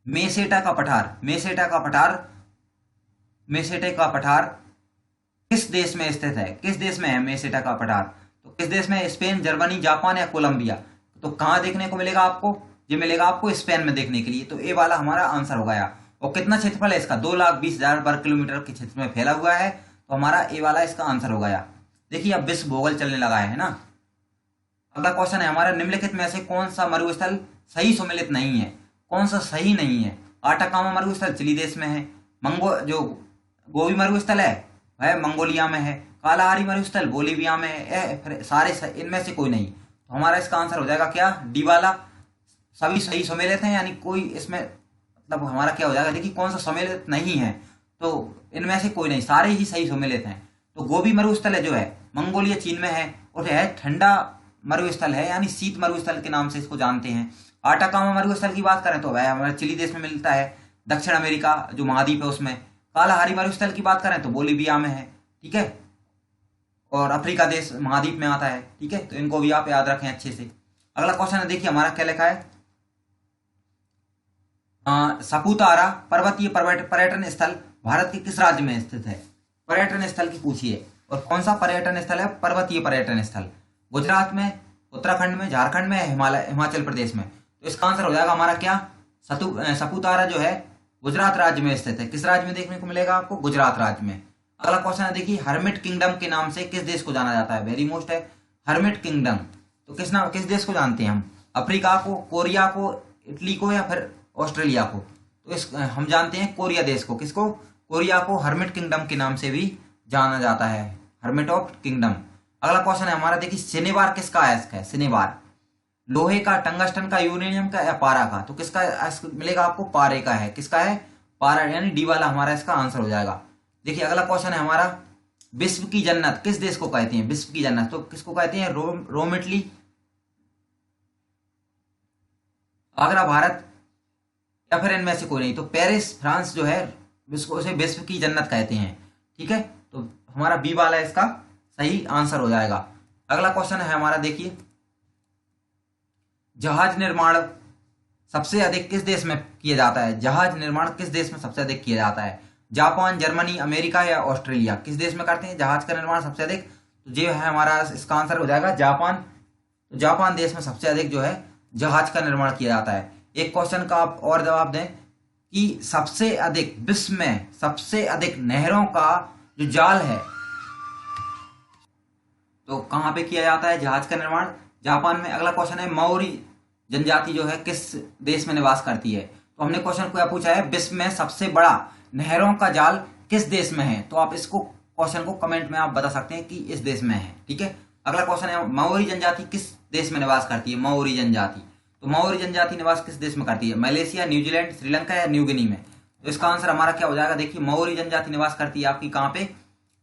मेसेटा का पठार किस देश में स्थित है? किस देश में है मेसेटा का पठार? तो किस देश में? स्पेन, जर्मनी, जापान या कोलंबिया? तो कहां देखने को मिलेगा आपको? ये मिलेगा आपको स्पेन में देखने के लिए। तो ए वाला हमारा आंसर हो गया। और कितना क्षेत्रफल है इसका? 2,20,000 वर्ग किलोमीटर के क्षेत्र में फैला हुआ है। तो हमारा ए वाला इसका आंसर हो गया। देखिए अब विश्व भूगोल चलने लगा है ना। अगला क्वेश्चन है हमारा, निम्नलिखित में से कौन सा मरुस्थल सही सुमेलित नहीं है? कौन सा सही नहीं है? आटाकामा मरुस्थल चिली देश में है। जो गोबी मरुस्थल है वह मंगोलिया में है। कालाहारी मरुस्थल बोलीविया में है। फिर सारे इनमें से कोई नहीं। तो हमारा इसका आंसर हो जाएगा क्या? डी वाला। सभी सही सुमेलित हैं, यानी कोई इसमें मतलब हमारा क्या हो जाएगा? देखिए कौन सा सम्मिलित नहीं है, तो इनमें से कोई नहीं, सारे ही सही सम्मिलित हैं। तो गोबी मरुस्थल है जो है मंगोलिया चीन में है और यह ठंडा मरुस्थल है, यानी शीत मरुस्थल के नाम से इसको जानते हैं। आटाकामा मरुस्थल की बात करें तो वह हमारे चिली देश में मिलता है, दक्षिण अमेरिका जो महाद्वीप है उसमें। कालाहारी मरुस्थल की बात करें तो बोलीविया में है। ठीक है, और अफ्रीका देश महाद्वीप में आता है। ठीक है, तो इनको भी आप याद रखें अच्छे से। अगला क्वेश्चन है, देखिए हमारा क्या लिखा है, सपुतारा पर्वतीय पर्यटन स्थल भारत के किस राज्य में स्थित है? पर्यटन स्थल की पूछिए, और कौन सा पर्यटन स्थल है? पर्वतीय पर्यटन स्थल। गुजरात में, उत्तराखंड में, झारखंड में, हिमाचल प्रदेश में? तो इसका आंसर हो जाएगा हमारा क्या? सपुतारा जो है गुजरात राज्य में स्थित है। किस राज्य में देखने को मिलेगा आपको? गुजरात राज्य में। अगला क्वेश्चन है, देखिए हर्मिट किंगडम के नाम से किस देश को जाना जाता है? वेरी मोस्ट है हर्मिट किंगडम। तो किस देश को जानते हैं हम? अफ्रीका को, कोरिया को, इटली को या फिर ऑस्ट्रेलिया को? तो हम जानते हैं कोरिया देश को। किसको? कोरिया को हर्मिट किंगडम के नाम से भी जाना जाता है, हर्मिट ऑफ किंगडम। अगला क्वेश्चन है हमारा, देखिए सिनेबार किसका अयस्क है? सिनेबार लोहे का, टंगस्टन का, यूरेनियम का या पारा का? तो किसका अयस्क मिलेगा आपको? पारे का है। किसका है? पारा, यानी डी वाला हमारा इसका आंसर हो जाएगा। देखिए अगला क्वेश्चन है हमारा, विश्व की जन्नत किस देश को कहते हैं? विश्व की जन्नत तो किसको कहते हैं? रोम इटली, आगरा भारत या फिर इनमें से कोई नहीं? तो पेरिस फ्रांस जो है उसे विश्व की जन्नत कहते हैं। ठीक है, तो हमारा बी वाला इसका सही आंसर हो जाएगा। अगला क्वेश्चन है हमारा, देखिए जहाज निर्माण सबसे अधिक किस देश में किया जाता है? जहाज निर्माण किस देश में सबसे अधिक किया जाता है? जापान, जर्मनी, अमेरिका या ऑस्ट्रेलिया? किस देश में करते हैं जहाज का निर्माण सबसे अधिक? तो ये है हमारा, इसका आंसर हो जाएगा जापान। तो जापान देश में सबसे अधिक जो है जहाज का निर्माण किया जाता है। एक क्वेश्चन का आप और जवाब दें कि सबसे अधिक, विश्व में सबसे अधिक नहरों का जो जाल है, तो कहाँ पे किया जाता है जहाज का निर्माण? जापान में। अगला क्वेश्चन है, माओरी जनजाति जो है किस देश में निवास करती है? तो हमने क्वेश्चन क्या पूछा है, विश्व में सबसे बड़ा नहरों का जाल किस देश में है? तो आप इसको क्वेश्चन को कमेंट में आप बता सकते हैं कि इस देश में है। ठीक है, अगला क्वेश्चन है, माओरी जनजाति किस देश में निवास करती है? माओरी जनजाति, तो माओरी जनजाति निवास किस देश में करती है? मलेशिया, न्यूजीलैंड, श्रीलंका या न्यू गिनी में? तो इसका आंसर हमारा क्या हो जाएगा, देखिए माओरी जनजाति निवास करती है आपकी कहाँ पे?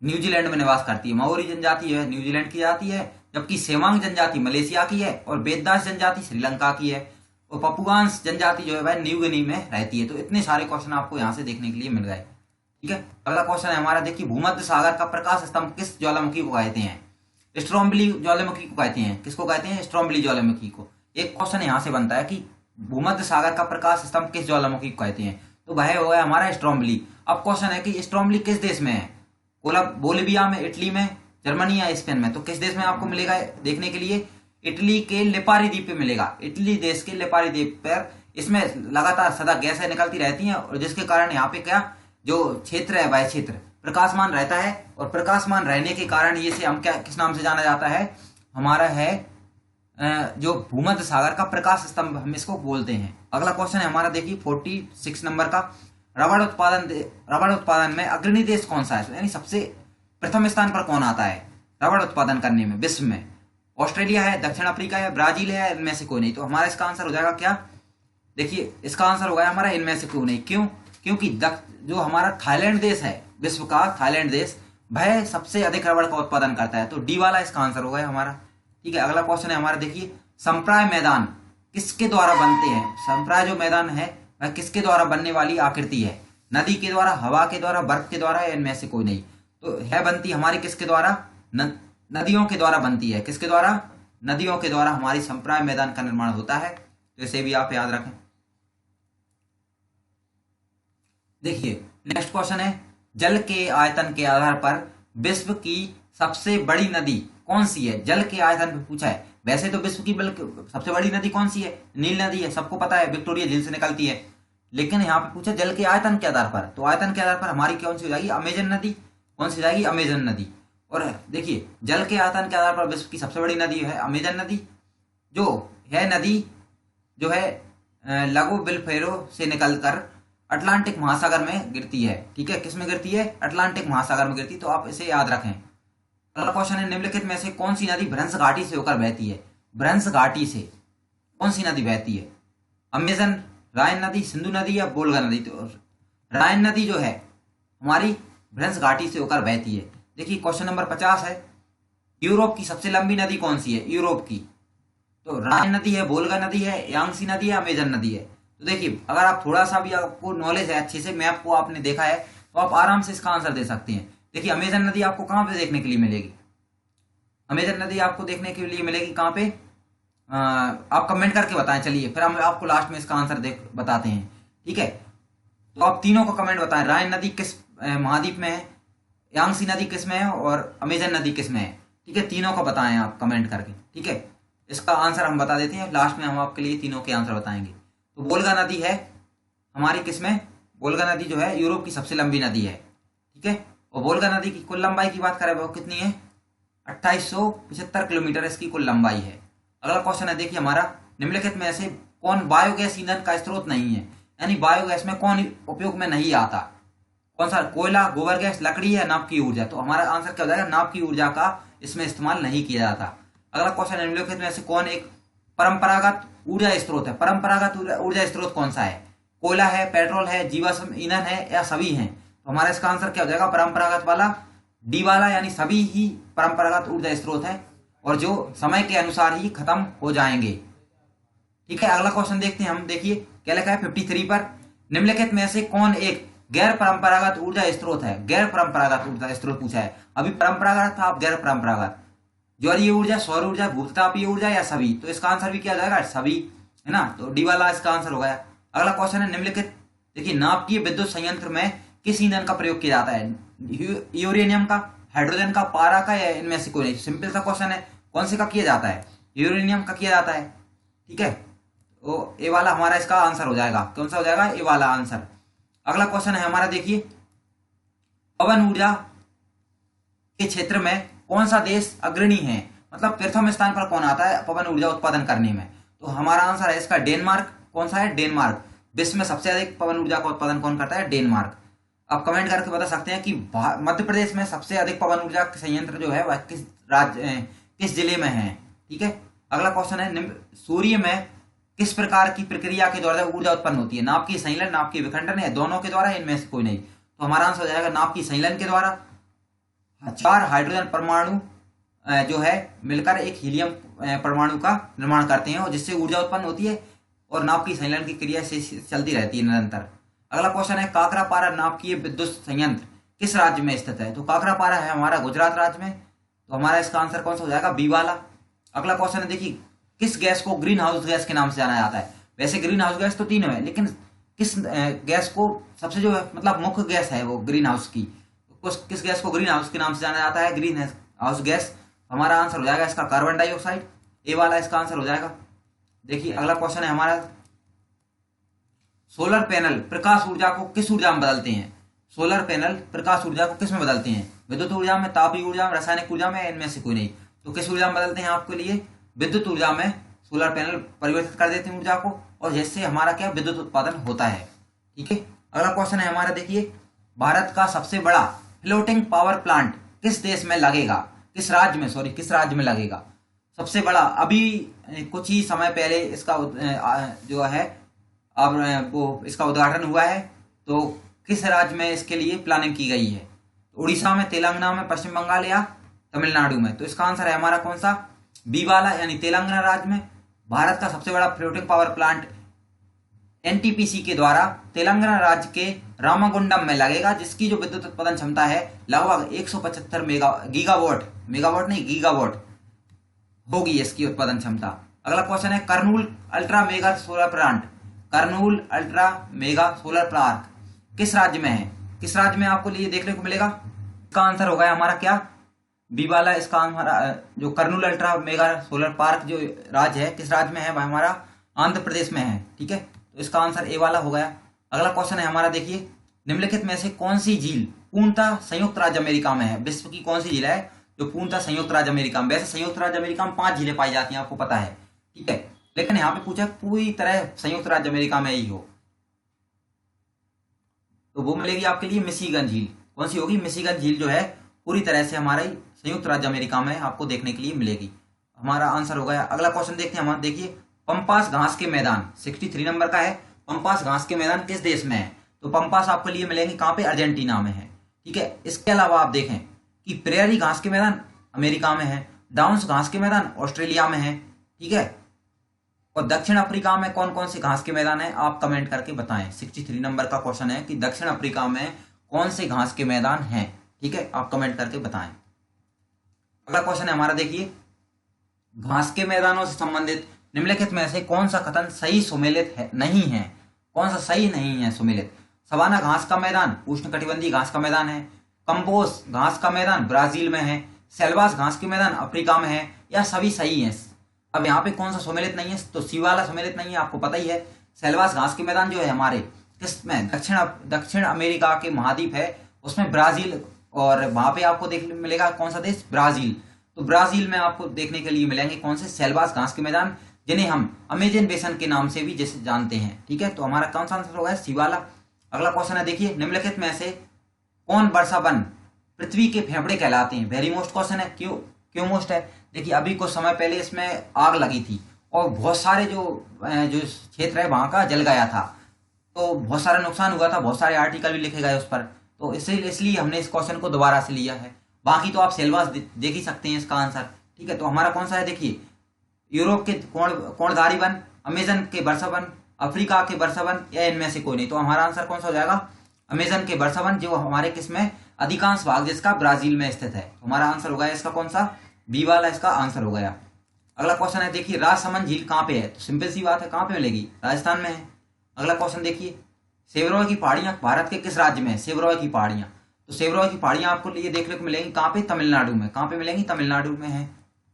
न्यूजीलैंड में निवास करती है। माओरी जनजाति है न्यूजीलैंड की जाती है, जबकि सेवांग जनजाति मलेशिया की है, और बेददास जनजाति श्रीलंका की है, और पपुआंस जनजाति जो है वह न्यू गिनी में रहती है। तो इतने सारे क्वेश्चन आपको यहाँ से देखने के लिए मिल गए। ठीक है, अगला क्वेश्चन है हमारा, देखिए भूमध्य सागर का प्रकाश स्तंभ किस ज्वालामुखी को कहते हैं? स्ट्रोम्बली ज्वालामुखी को कहते हैं। किसको कहते हैं? स्ट्रोम्बली ज्वालामुखी को। एक क्वेश्चन यहाँ से बनता है कि भूमध्य सागर का प्रकाश स्तंभ किस ज्वालामुखी को कहते हैं? तो वह हो गया हमारा स्ट्रोम्बली। अब क्वेश्चन है कि स्ट्रोम्बली किस देश में है? बोलिविया में, इटली में, जर्मनी या स्पेन में? तो किस देश में आपको मिलेगा देखने के लिए? इटली के लिपारी द्वीप पे मिलेगा। इटली देश के लिपारी द्वीप पर इसमें लगातार सदा गैसें निकलती रहती हैं, और जिसके कारण यहाँ पे क्या जो क्षेत्र है वह क्षेत्र प्रकाशमान रहता है, और प्रकाशमान रहने के कारण ये से हम क्या किस नाम से जाना जाता है? हमारा है जो भूमध्य सागर का प्रकाश स्तंभ हम इसको बोलते हैं। अगला क्वेश्चन है हमारा, देखिए 46 नंबर का, रबड़ उत्पादन में अग्रणी देश कौन सा है? यानी सबसे प्रथम स्थान पर कौन आता है रबड़ उत्पादन करने में विश्व में? ऑस्ट्रेलिया है, दक्षिण अफ्रीका है, ब्राजील है, इनमें से कोई नहीं। तो हमारा इसका आंसर हो जाएगा क्या? देखिए इसका आंसर हो गया हमारा इनमें से कोई नहीं। क्यों? क्योंकि जो हमारा थाईलैंड देश है, विश्व का थाईलैंड देश, वह सबसे अधिक रबड़ का उत्पादन करता है। तो डी वाला इसका आंसर हो गया हमारा। ठीक है, अगला क्वेश्चन है हमारा, देखिए संप्राय मैदान किसके द्वारा बनते हैं? संप्राय जो मैदान है वह किसके द्वारा बनने वाली आकृति है? नदी के द्वारा, हवा के द्वारा, बर्फ के द्वारा, या इनमें से कोई नहीं? तो है बनती हमारी किसके द्वारा? नदियों के द्वारा बनती है। किसके द्वारा? नदियों के द्वारा हमारी संप्राय मैदान का निर्माण होता है। तो इसे भी आप याद रखें। देखिए नेक्स्ट क्वेश्चन है, जल के आयतन के आधार पर विश्व की सबसे बड़ी नदी कौन सी है? जल के आयतन पे पूछा है। वैसे तो विश्व की सबसे बड़ी नदी कौन सी है? नील नदी है, सबको पता है, विक्टोरिया झील से निकलती है। लेकिन यहाँ पे पूछा जल के आयतन के आधार पर, तो आयतन के आधार पर हमारी कौन सी हो जाएगी? अमेजन नदी। कौन सी जाएगी? अमेजन नदी। और देखिए जल के आयतन के आधार पर विश्व की सबसे बड़ी नदी है अमेजन नदी, जो है नदी जो है लगो बिलफेरो से निकलकर अटलांटिक महासागर में गिरती है। ठीक है, किस में गिरती है? अटलांटिक महासागर में गिरती है। तो आप इसे याद रखें। अगला क्वेश्चन है, निम्नलिखित में से कौन सी नदी भ्रंश घाटी से होकर बहती है? भ्रंश घाटी से कौन सी नदी बहती है? अमेजन, रायन नदी, सिंधु नदी या वोल्गा नदी? तो रायन नदी जो है हमारी भ्रंश घाटी से होकर बहती है। देखिए क्वेश्चन नंबर 50 है, यूरोप की सबसे लंबी नदी कौन सी है? यूरोप की, तो रायन नदी है, वोल्गा नदी है, यांगसी नदी है, अमेजन नदी है? तो देखिए अगर आप थोड़ा सा भी आपको नॉलेज है, अच्छे से मैप को आपने देखा है, तो आप आराम से इसका आंसर दे सकते हैं। देखिए अमेजन नदी आपको कहाँ पे देखने के लिए मिलेगी? अमेजन नदी आपको देखने के लिए मिलेगी कहाँ पे? आप कमेंट करके बताएं। चलिए फिर हम आपको लास्ट में इसका आंसर बताते हैं। ठीक है, तो आप तीनों को कमेंट बताएं, रायन नदी किस महाद्वीप में है, यांगसी नदी किस में है, और अमेजन नदी किस में है? ठीक है, तीनों को बताएं आप कमेंट करके। ठीक है, इसका आंसर हम बता देते हैं, लास्ट में हम आपके लिए तीनों के आंसर बताएंगे। तो वोल्गा नदी है हमारी किसमें? वोल्गा नदी जो है यूरोप की सबसे लंबी नदी है। ठीक है, और वोल्गा नदी की कुल लंबाई की बात करें वो कितनी है? 2875 किलोमीटर इसकी कुल लंबाई है। अगला क्वेश्चन है, देखिए हमारा, निम्नलिखित में से कौन बायोगैस ईंधन का स्रोत नहीं है? यानी बायोगैस में कौन उपयोग में नहीं आता? कौन सा? कोयला, गोबर गैस, लकड़ी या नाभ की ऊर्जा? तो हमारा आंसर क्या हो जाएगा? नाभ की ऊर्जा का इसमें इस्तेमाल नहीं किया जाता। अगला क्वेश्चन है, निम्नलिखित में से कौन एक परंपरागत ऊर्जा स्रोत है? परंपरागत ऊर्जा स्रोत कौन सा है? कोयला है, पेट्रोल है, जीवाश्म ईंधन है, या सभी हैं? तो हमारा इसका आंसर क्या हो जाएगा? परंपरागत वाला, डी वाला, यानी सभी ही परंपरागत ऊर्जा स्रोत है, और जो समय के अनुसार ही खत्म हो जाएंगे। ठीक है, अगला क्वेश्चन देखते हैं हम। देखिए क्या लिखा है 53 पर, निम्नलिखित में से कौन एक गैर परंपरागत ऊर्जा स्रोत है, गैर परंपरागत ऊर्जा स्रोत पूछा है। अभी परंपरागत था, अब गैर परंपरागत। ज्वारीय ऊर्जा, सौर ऊर्जा, भूतापीय ऊर्जा या सभी, तो इसका आंसर भी क्या जाएगा, सभी, है ना। तो डी वाला इसका आंसर हो गया। अगला क्वेश्चन है निम्नलिखित, देखिए नाभिकीय विद्युत संयंत्र में किस ईंधन का प्रयोग किया जाता है, यूरेनियम का, हाइड्रोजन का, पारा का, या इनमें से कोई नहीं। सिंपल सा क्वेश्चन है, कौन से का किया जाता है, यूरेनियम का किया जाता है, ठीक है। तो ए वाला हमारा इसका आंसर हो जाएगा, कौन सा हो जाएगा, ए वाला आंसर। अगला क्वेश्चन है हमारा, देखिए पवन ऊर्जा के क्षेत्र में कौन सा देश अग्रणी है, मतलब प्रथम स्थान पर कौन आता है पवन ऊर्जा उत्पादन करने में। तो हमारा आंसर है इसका डेनमार्क। कौन सा है, डेनमार्क। विश्व में सबसे अधिक पवन ऊर्जा का उत्पादन कौन करता है, डेनमार्क। आप कमेंट करके बता सकते हैं कि मध्य प्रदेश में सबसे अधिक पवन ऊर्जा संयंत्र जो है वह किस राज्य, किस जिले में है, ठीक है। अगला क्वेश्चन है, सूर्य में किस प्रकार की प्रक्रिया के द्वारा ऊर्जा उत्पन्न होती है, नाभिकीय संलयन, नाभिकीय विखंडन, या दोनों के द्वारा, इनमें से कोई नहीं। तो हमारा आंसर हो जाएगा नाभिकीय संलयन के द्वारा। 4 हाइड्रोजन परमाणु जो है मिलकर एक हीलियम परमाणु का निर्माण करते हैं और जिससे ऊर्जा उत्पन्न होती है और नाभिकीय संलयन की क्रिया से चलती रहती है निरंतर। अगला क्वेश्चन है, काकरापारा नाभिकीय विद्युत संयंत्र किस राज्य में स्थित है। तो काकरापारा है हमारा गुजरात राज्य में। तो हमारा इसका आंसर कौन सा हो जाएगा, बी वाला। अगला क्वेश्चन है, देखिए किस गैस को ग्रीन हाउस गैस के नाम से जाना जाता है। वैसे ग्रीन हाउस गैस तो तीनों है, लेकिन किस गैस को सबसे जो है मतलब मुख्य गैस है वो ग्रीन हाउस की, किस गैस को ग्रीन हाउस के नाम से जाना जाता है, ग्रीन हाउस गैस। हमारा आंसर हो जाएगा इसका कार्बन डाइऑक्साइड, ए वाला इसका आंसर हो जाएगा। देखिए अगला क्वेश्चन है हमारा, सोलर पैनल प्रकाश ऊर्जा को किस ऊर्जा में बदलते हैं। सोलर पैनल प्रकाश ऊर्जा को किस में बदलते हैं, विद्युत ऊर्जा में, तापीय ऊर्जा में, रासायनिक ऊर्जा में, इनमें से कोई नहीं। तो किस ऊर्जा में बदलते हैं, आपके लिए विद्युत ऊर्जा में सोलर पैनल परिवर्तित कर देते हैं ऊर्जा को, और जिससे हमारा क्या विद्युत उत्पादन होता है, ठीक है। अगला क्वेश्चन है हमारा, देखिए भारत का सबसे बड़ा फ्लोटिंग पावर प्लांट किस देश में लगेगा, किस राज्य में, सॉरी किस राज्य में लगेगा सबसे बड़ा। अभी कुछ ही समय पहले इसका जो है अब वो इसका उद्घाटन हुआ है। तो किस राज्य में इसके लिए प्लानिंग की गई है, उड़ीसा में, तेलंगाना में, पश्चिम बंगाल या तमिलनाडु में। तो इसका आंसर है हमारा कौन सा, बी वाला, यानी तेलंगाना राज्य में। भारत का सबसे बड़ा फ्लोटिंग पावर प्लांट एनटीपीसी के द्वारा तेलंगाना राज्य के रामागुंडम में लगेगा, जिसकी जो विद्युत उत्पादन क्षमता है लगभग 175 गीगावाट, मेगावाट नहीं गीगावाट होगी इसकी उत्पादन क्षमता। अगला क्वेश्चन है, Kurnool ultra mega solar plant, Kurnool ultra mega solar plant किस राज्य में है, किस राज्य में आपको लिए देखने को मिलेगा। इसका आंसर हो गया हमारा क्या, बी वाला। इसका हमारा जो Kurnool ultra mega solar park जो राज्य है किस राज्य में है, वह हमारा आंध्र प्रदेश में है, ठीक है। तो इसका आंसर ए वाला हो गया। अगला क्वेश्चन है हमारा, देखिए निम्नलिखित में से कौन सी झील पूर्णतः संयुक्त राज्य अमेरिका में है। विश्व की कौन सी झील है जो पूर्णतः संयुक्त राज्य अमेरिका में, वैसे संयुक्त राज्य अमेरिका में 5 झीलें पाई जाती हैं, आपको पता है, ठीक है। लेकिन यहाँ पे पूछा पूरी तरह संयुक्त राज्य अमेरिका में ही हो, तो वो मिलेगी आपके लिए मिशिगन झील। कौन सी होगी, मिशिगन झील जो है पूरी तरह से हमारे संयुक्त राज्य अमेरिका में आपको देखने के लिए मिलेगी। हमारा आंसर हो गया। अगला क्वेश्चन देखते हैं हमारा, देखिए पंपास घास के मैदान 63 नंबर का है। पंपास घास के मैदान किस देश में है, तो पंपास आपको लिए मिलेंगे कहाँ पे, अर्जेंटीना में है, ठीक है। इसके अलावा आप देखें कि प्रेयरी घास के मैदान अमेरिका में है, डाउन्स घास के मैदान ऑस्ट्रेलिया में है, ठीक है। और दक्षिण अफ्रीका में कौन कौन से घास के मैदान है, आप कमेंट करके बताएं। 63 नंबर का क्वेश्चन है कि दक्षिण अफ्रीका में कौन से घास के मैदान हैं, ठीक है, आप कमेंट करके बताएं। अगला क्वेश्चन है हमारा, देखिए घास के मैदानों से संबंधित निम्नलिखित में से कौन सा कथन सही सुमेलित है, नहीं है, कौन सा सही नहीं है सुमेलित। सवाना घास का मैदान उष्णकटिबंधीय घास का मैदान है, कंपोस घास का मैदान ब्राजील में है, सेल्वास घास के मैदान अफ्रीका में है, या सभी सही है। अब यहाँ पे कौन सा सुमेलित नहीं है, तो सी वाला सुमेलित नहीं है, आपको पता ही है। सेल्वास घास के मैदान जो है हमारे किसमें, दक्षिण अमेरिका के महाद्वीप है उसमें ब्राजील, और वहां पे आपको देखने मिलेगा कौन सा देश, ब्राजील। तो ब्राजील में आपको देखने के लिए मिलेंगे कौन से, सेल्वास घास के मैदान, जिन्हें हम अमेजन बेसन के नाम से भी जैसे जानते हैं, ठीक है। तो हमारा कौन सा आंसर होगा, सी वाला। अगला क्वेश्चन है, देखिए निम्नलिखित में से कौन वर्षा वन पृथ्वी के फेफड़े कहलाते हैं। वेरी मोस्ट क्वेश्चन है, क्यों मोस्ट है, देखिए अभी कुछ समय पहले इसमें आग लगी थी और बहुत सारे जो क्षेत्र है वहां का जल गया था, तो बहुत सारा नुकसान हुआ था, बहुत सारे आर्टिकल भी लिखे गए उस पर, तो इसलिए हमने इस क्वेश्चन को दोबारा से लिया है। बाकी तो आप सेल्वास देख ही सकते हैं इसका आंसर, ठीक है। तो हमारा कौन सा है, देखिए यूरोप के कोणधारी वन, अमेजन के वर्षा वन, अफ्रीका के वर्षा वन, या इनमें से कोई नहीं। तो हमारा आंसर कौन सा हो जाएगा, अमेजन के वर्षावन जो हमारे किसमें अधिकांश भाग जिसका ब्राजील में स्थित है। तो हमारा आंसर हो गया इसका कौन सा, बी वाला इसका आंसर हो गया। अगला क्वेश्चन है देखिए, राजसमंद झील कहाँ पे है? तो सिंपल सी बात है, कहाँ पे मिलेगी? राजस्थान में है। अगला क्वेश्चन देखिए, सेवरॉय की पहाड़ियां भारत के किस राज्य में है? सेवरॉय की पहाड़ियां, तो सेवरॉय की पहाड़ियां आपको ये देखने को मिलेंगी कहाँ पे? तमिलनाडु में। कहाँ पे मिलेंगी? तमिलनाडु में है।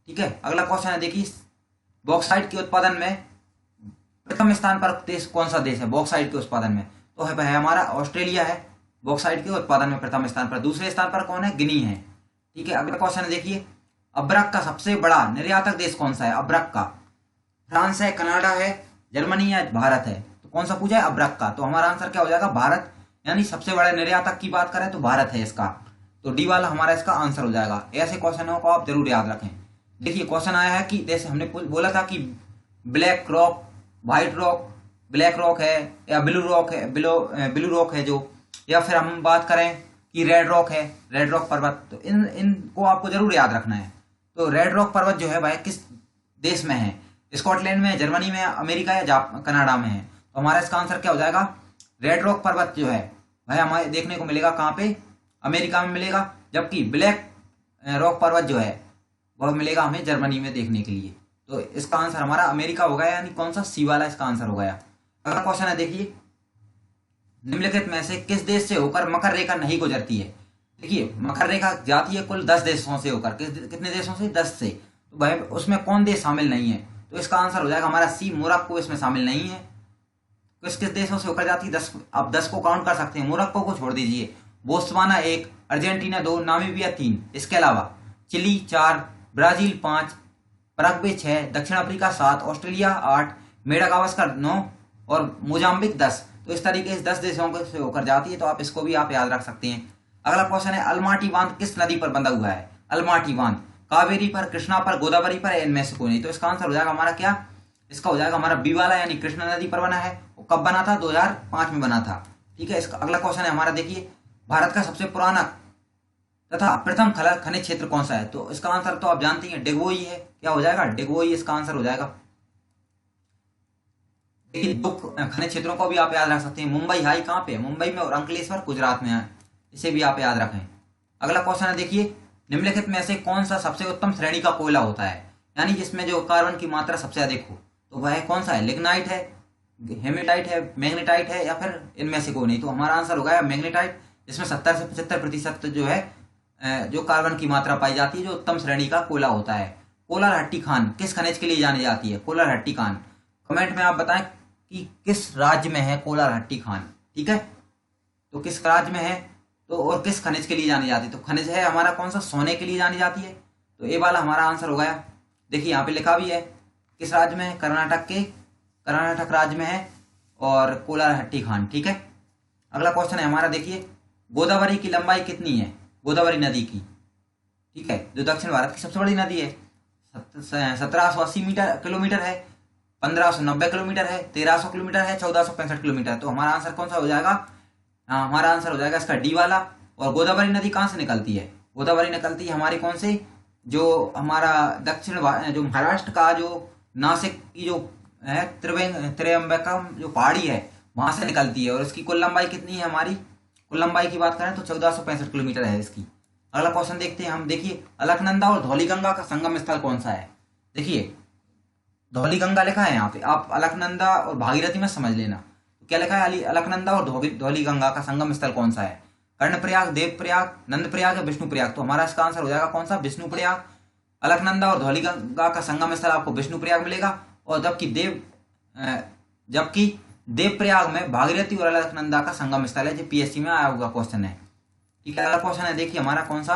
ठीक है। अगला क्वेश्चन है देखिए, बॉक्साइट के उत्पादन में प्रथम स्थान पर देश कौन सा देश है बॉक्साइट के उत्पादन में? तो है हमारा ऑस्ट्रेलिया है बॉक्साइट के उत्पादन में प्रथम स्थान पर। दूसरे स्थान पर कौन है? गिनी है। ठीक है। अगला क्वेश्चन है देखिए, अब्रक का सबसे बड़ा निर्यातक देश कौन सा है? अब्रक का फ्रांस है, कनाडा है, जर्मनी है, भारत है। तो कौन सा पूछा है? अब्रक का। तो हमारा आंसर क्या हो जाएगा? भारत, यानी सबसे बड़ा निर्यातक की बात करें तो भारत है इसका। तो डी वाला हमारा इसका आंसर हो जाएगा। ऐसे क्वेश्चनों को आप जरूर याद रखें। देखिए क्वेश्चन आया है कि जैसे हमने बोला था कि black rock, white rock, black rock है या ब्लू रॉक है, ब्लू रॉक है जो, या फिर हम बात करें कि रेड रॉक है, रेड रॉक पर्वत। तो इनको आपको जरूर याद रखना है। तो रेड रॉक पर्वत जो है भाई किस देश में है? स्कॉटलैंड में, जर्मनी में, अमेरिका या कनाडा में है। तो हमारा इसका आंसर क्या हो जाएगा? रेड रॉक पर्वत जो है भाई हमारे देखने को मिलेगा कहाँ पे? अमेरिका में मिलेगा। जबकि ब्लैक रॉक पर्वत जो है वह मिलेगा हमें जर्मनी में देखने के लिए। तो इसका आंसर हमारा अमेरिका हो गया, यानी कौन सा? सी वाला इसका आंसर हो गया। अगला क्वेश्चन है देखिए, निम्नलिखित में से किस देश से होकर मकर रेखा नहीं गुजरती है? देखिए मकर रेखा जाती है कुल 10 देशों से होकर। कितने देशों से? 10 से। तो भाई उसमें कौन देश शामिल नहीं है? तो इसका आंसर हो जाएगा हमारा सी, मोरक्को इसमें शामिल नहीं है। किस किस देशों से होकर जाती है? 10। आप 10 को काउंट कर सकते हैं, मोरक्को को छोड़ दीजिए। बोत्सवाना 1, अर्जेंटीना 2, नामीबिया 3, इसके अलावा चिली 4, ब्राजील 5, पैराग्वे 6, दक्षिण अफ्रीका 7, ऑस्ट्रेलिया 8, मेडागास्कर 9 और मोजाम्बिक 10। तो इस तरीके से 10 देशों से होकर जाती है। तो आप इसको भी आप याद रख सकते हैं। अगला क्वेश्चन है, अलमाटी बांध किस नदी पर बंधा हुआ है? अलमाटी बांध कावेरी पर, कृष्णा पर, गोदावरी पर, इनमें से कोई नहीं। तो इसका आंसर हो जाएगा हमारा क्या? इसका हो जाएगा हमारा बी वाला, यानी कृष्णा नदी पर बना है। वो कब बना था? 2005 में बना था। ठीक है। इसका अगला क्वेश्चन है हमारा देखिए, भारत का सबसे पुराना तथा प्रथम खनिज क्षेत्र कौन सा है? तो इसका आंसर तो आप जानते हैं, डिगबोई है। क्या हो जाएगा? डिगबोई इसका आंसर हो जाएगा। देखिए दो खनिज क्षेत्रों को भी आप याद रख सकते हैं। मुंबई हाई कहाँ पे है? मुंबई में, और अंकलेश्वर गुजरात में है। इसे भी आप याद रखें। अगला क्वेश्चन है देखिए, निम्नलिखित में से कौन सा सबसे उत्तम श्रेणी का कोयला होता है, यानी जिसमें जो कार्बन की मात्रा सबसे अधिक हो? तो वह कौन सा है? लिग्नाइट है, हेमेटाइट है, मैग्नेटाइट है, या फिर इनमें से कोई नहीं। तो हमारा आंसर हो गया मैग्नेटाइट। इसमें 70 से 75% जो है जो कार्बन की मात्रा पाई जाती है, जो उत्तम श्रेणी का कोयला होता है। कोलार हट्टी खान किस खनिज के लिए जानी जाती है? कोलार हट्टी खान, कमेंट में आप बताएं कि किस राज्य में है कोलार हट्टी खान। ठीक है। तो किस राज्य में है तो, और किस खनिज के लिए जानी जाती है? तो खनिज है हमारा कौन सा? सोने के लिए जानी जाती है। तो ए वाला हमारा आंसर हो गया। देखिए यहाँ पे लिखा भी है किस राज्य में है? कर्नाटक राज्य में है, और कोलार हट्टी खान। ठीक है। अगला क्वेश्चन है हमारा देखिए, गोदावरी की लंबाई कितनी है? गोदावरी नदी की, ठीक है, जो दक्षिण भारत की सबसे बड़ी नदी है, 1780 किलोमीटर है, 1590 किलोमीटर है, 1300 किलोमीटर है, 1465 किलोमीटर। तो हमारा आंसर कौन सा हो जाएगा? हमारा आंसर हो जाएगा इसका डी वाला। और गोदावरी नदी कहाँ से निकलती है? गोदावरी निकलती है हमारी कौन से? जो हमारा जो महाराष्ट्र का जो नासिक की जो है त्र्यंबकम जो पहाड़ी है वहां से निकलती है। और इसकी कुल लंबाई कितनी है? हमारी कुल लंबाई की बात करें तो 1465 किलोमीटर है इसकी। अगला क्वेश्चन देखते हैं हम। देखिए अलकनंदा और धौलीगंगा का संगम स्थल कौन सा है? देखिए धौलीगंगा लिखा है यहाँ पे, आप अलकनंदा और भागीरथी में समझ लेना। तो क्या लिखा है? अलकनंदा और धौलीगंगा का संगम स्थल कौन सा है? कर्णप्रयाग, देवप्रयाग, नंदप्रयाग या विष्णुप्रयाग? तो हमारा इसका आंसर हो जाएगा कौन सा? विष्णुप्रयाग। अलकनंदा और धौलीगंगा का संगम स्थल आपको विष्णुप्रयाग मिलेगा, और जबकि देवप्रयाग में भागीरथी और अलकनंदा का संगम स्थल है, जो पीएससी में आया हुआ क्वेश्चन है। ठीक है। अगला क्वेश्चन है देखिए हमारा कौन सा?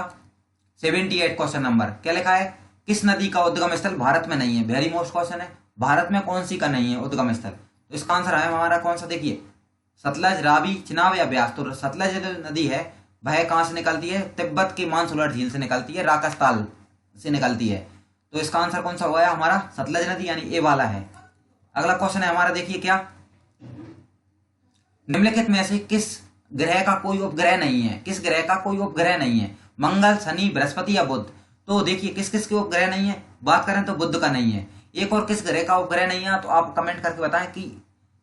78 क्वेश्चन नंबर। क्या लिखा है? किस नदी का उद्गम स्थल भारत में नहीं है? वेरी मोस्ट क्वेश्चन है। भारत में कौन सी का नहीं है उद्गम स्थल? तो इसका आंसर है हमारा कौन सा? देखिए सतलज, रावी, चिनाब या ब्यास। तो सतलज जो नदी है वह कहाँ से निकलती है? तिब्बत की मानसरोवर झील से निकलती है, राकसताल से निकलती है। तो इसका आंसर कौन सा हो गया हमारा? सतलज नदी, यानी ए वाला है। अगला क्वेश्चन है हमारा देखिए, क्या निम्नलिखित में से किस ग्रह का कोई उपग्रह नहीं है? किस ग्रह का कोई उपग्रह नहीं है? मंगल, शनि, बृहस्पति या बुध? तो देखिए किस किस के उपग्रह नहीं है। बात करें तो बुध का नहीं है। एक और किस ग्रह का उपग्रह नहीं है? तो आप कमेंट करके बताएं कि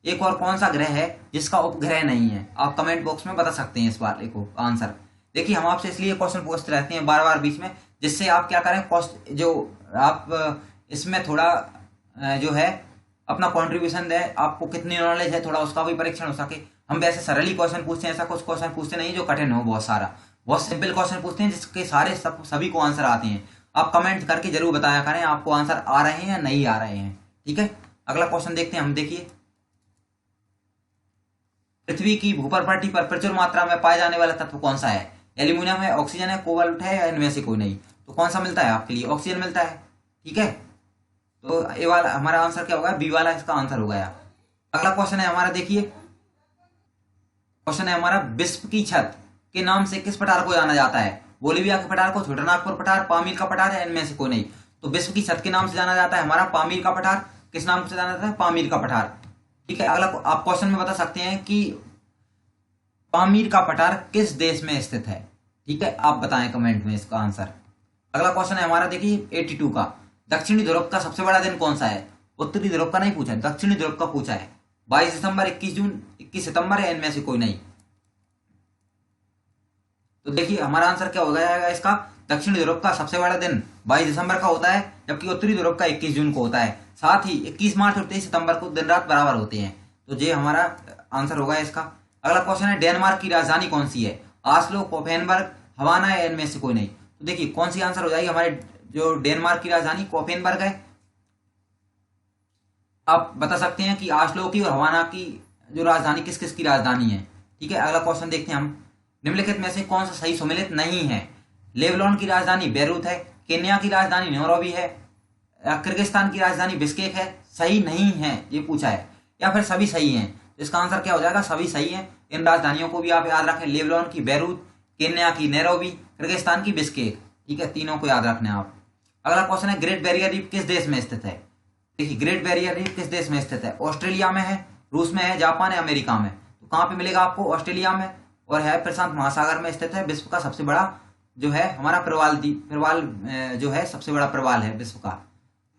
एक और कौन सा ग्रह है जिसका उपग्रह नहीं है? आप कमेंट बॉक्स में बता सकते हैं इस बार को आंसर। देखिए हम आपसे इसलिए क्वेश्चन पूछते रहते हैं बार बार बीच में, जिससे आप क्या करें, जो आप इसमें थोड़ा जो है अपना कंट्रीब्यूशन दें, आपको कितनी नॉलेज है थोड़ा उसका भी परीक्षण हो सके। हम वैसे सरली क्वेश्चन पूछते हैं, ऐसा कुछ क्वेश्चन पूछते नहीं जो कठिन हो, बहुत सिंपल क्वेश्चन पूछते हैं जिसके सारे सभी को आंसर आते हैं। आप कमेंट करके जरूर बताया करें आपको आंसर आ रहे हैं या नहीं आ रहे हैं, ठीक है। अगला क्वेश्चन देखते हैं हम। देखिए, पृथ्वी की भूपर पट्टी पर प्रचुर मात्रा में पाए जाने वाला तत्व कौन सा है? एल्यूमिनियम है, ऑक्सीजन है, कोबाल्ट है, या इनमें से कोई नहीं? तो कौन सा मिलता है आपके लिए? ऑक्सीजन मिलता है, ठीक है। तो ए वाला हमारा आंसर क्या होगा? बी वाला इसका आंसर हो गया। अगला क्वेश्चन है हमारा, देखिए क्वेश्चन है हमारा, विश्व की छत के नाम से किस पठार को जाना जाता है? बोलिविया के पठार को, छोटानागपुर पठार, पामीर का पठार, है इनमें से कोई नहीं? तो विश्व की छत के नाम से जाना जाता है हमारा पामीर का पठार। किस नाम से जाना जाता है? पामीर का पठार, ठीक है। अगला आप क्वेश्चन में बता सकते हैं कि पामीर का पठार किस देश में स्थित है, ठीक है। आप बताएं कमेंट में इसका आंसर। अगला क्वेश्चन है हमारा, देखिए 82 का, दक्षिणी ध्रुव का सबसे बड़ा दिन कौन सा है? उत्तरी ध्रुव का नहीं पूछा है, दक्षिणी ध्रुव का पूछा है। 22 दिसंबर, 21 जून, 21 सितंबर, है इनमें से कोई नहीं? तो देखिए हमारा आंसर क्या हो जाएगा इसका? दक्षिणी ध्रुव का सबसे बड़ा दिन 22 दिसंबर का होता है, जबकि उत्तरी ध्रुव का 21 जून को होता है। साथ ही 21 मार्च और 23 सितंबर को दिन रात बराबर होते हैं। तो ये हमारा आंसर होगा इसका। अगला क्वेश्चन है, डेनमार्क की राजधानी कौन सी है? आस्लो, कोपेनबर्ग, हवाना, है इनमें से कोई नहीं? तो देखिए कौन सी आंसर हो जाएगी हमारे, जो डेनमार्क की राजधानी कोपेनबर्ग है। आप बता सकते हैं कि आस्लो की और हवाना की जो राजधानी किस किस की राजधानी है, ठीक है। अगला क्वेश्चन देखते हैं हम, निम्नलिखित में से कौन सा सही सम्मिलित नहीं है? लेबनान की राजधानी बेरूत है, केन्या की राजधानी नैरोबी है, किर्गिस्तान की राजधानी बिश्केक है, सही नहीं है ये पूछा है, या फिर सभी सही हैं? इसका आंसर क्या हो जाएगा? सभी सही है। इन राजधानियों को भी आप याद रखें, लेबनान की बेरूत, केन्या की नैरोबी, किर्गिस्तान की बिश्केक, ठीक है। तीनों को याद रखना है आप। अगला क्वेश्चन है, ग्रेट बैरियर रीफ किस देश में स्थित है? देखिए ग्रेट बैरियर रीफ किस देश में स्थित है? ऑस्ट्रेलिया में है, रूस में है, जापान है, अमेरिका में? तो कहाँ पे मिलेगा आपको? ऑस्ट्रेलिया में, और है प्रशांत महासागर में स्थित है। विश्व का सबसे बड़ा जो है हमारा प्रवाल द्वीप, प्रवाल जो है सबसे बड़ा प्रवाल है विश्व का।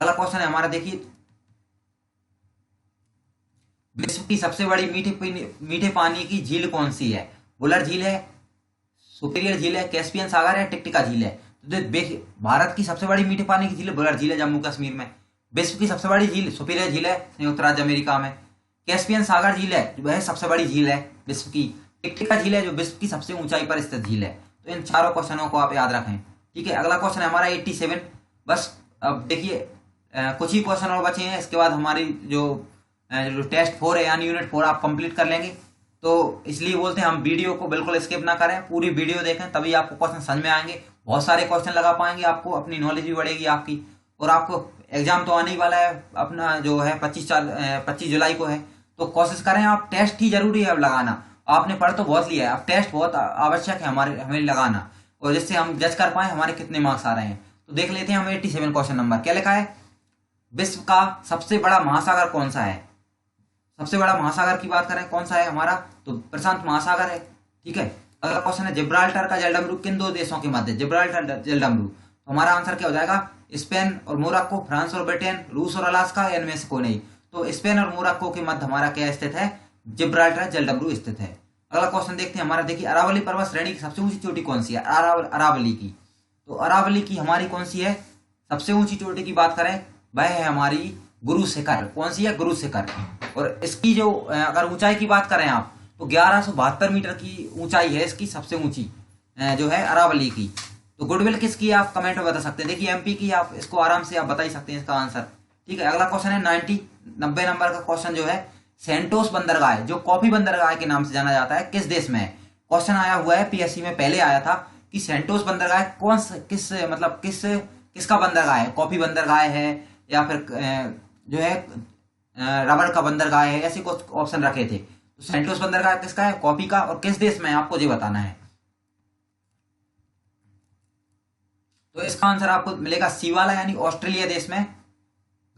अगला क्वेश्चन है हमारा, देखिए विश्व की सबसे बड़ी मीठे पानी की झील कौन सी है? बुलर झील है, सुपीरियर झील है, कैस्पियन सागर है, टिकटिका झील है? तो देखिए भारत की सबसे बड़ी मीठे पानी की झील बुलर झील है, जम्मू कश्मीर में। विश्व की सबसे बड़ी झील सुपीरियर झील है, संयुक्त राज्य अमेरिका में। कैस्पियन सागर झील है जो वह सबसे बड़ी झील है विश्व की। टिकटिका झील है जो विश्व की सबसे ऊंचाई पर स्थित झील है। तो इन चारों क्वेश्चनों को आप याद रखें, ठीक है। अगला क्वेश्चन है हमारा 87। बस अब देखिए कुछ ही क्वेश्चन और बचे हैं, इसके बाद हमारी जो टेस्ट 4 है यानी यूनिट 4 आप कंप्लीट कर लेंगे। तो इसलिए बोलते हैं हम वीडियो को बिल्कुल स्किप ना करें, पूरी वीडियो देखें, तभी आपको क्वेश्चन समझ में आएंगे। बहुत सारे क्वेश्चन लगा पाएंगे, आपको अपनी नॉलेज भी बढ़ेगी आपकी। और आपको एग्जाम तो आने ही वाला है अपना, जो है 25 जुलाई को है। तो कोशिश करें आप, टेस्ट ही जरूरी है अब लगाना। आपने पढ़ तो बहुत लिया है, अब टेस्ट बहुत आवश्यक है हमें लगाना, और जिससे हम जज कर पाए हमारे कितने मार्क्स आ रहे हैं। तो देख लेते हैं हम 87 क्वेश्चन नंबर क्या लिखा है। विश्व का सबसे बड़ा महासागर कौन सा है? सबसे बड़ा महासागर की बात करें कौन सा है हमारा, तो प्रशांत महासागर है, ठीक है। अगला क्वेश्चन है, जिब्राल्टर का जलडमरू किन दो देशों के मध्य? जिब्राल्टर जलडमरू, तो हमारा आंसर क्या हो जाएगा? स्पेन और मोरक्को, फ्रांस और ब्रिटेन, रूस और अलास्का, इनमें से कोई नहीं? तो स्पेन और मोरक्को के मध्य हमारा क्या स्थित है? जिब्राल्टर जलडमरू स्थित है। अगला क्वेश्चन देखते हैं हमारा, देखिए अरावली पर्वत श्रेणी की सबसे ऊंची चोटी कौन सी है? अरावली की। तो अरावली की हमारी कौन सी है सबसे ऊंची चोटी की बात करें, वह है हमारी गुरु शिखर। कौन सी है? गुरु शिखर। और इसकी जो अगर ऊंचाई की बात करें आप, तो 1172 मीटर की ऊंचाई है इसकी सबसे ऊंची जो है अरावली की। तो गुडविल किसकी है आप कमेंट में बता सकते हैं। देखिए एमपी की, आप इसको आराम से आप बता ही सकते हैं इसका आंसर, ठीक है। अगला क्वेश्चन है 90 नंबर का क्वेश्चन जो है, सेंटोस बंदरगाह जो कॉफी बंदरगाह के नाम से जाना जाता है, किस देश में है? क्वेश्चन आया हुआ है पीएससी में, पहले आया था कि सेंटोस बंदरगाह किसका बंदरगाह है? कॉफी बंदरगाह है, या फिर जो है रबड़ का बंदरगाह है, ऐसे कुछ ऑप्शन रखे थे। तो सेंटोस बंदरगाह किसका है? कॉफी का। और किस देश में है आपको ये बताना है। तो इसका आंसर आपको मिलेगा सी वाला, यानी ऑस्ट्रेलिया देश में।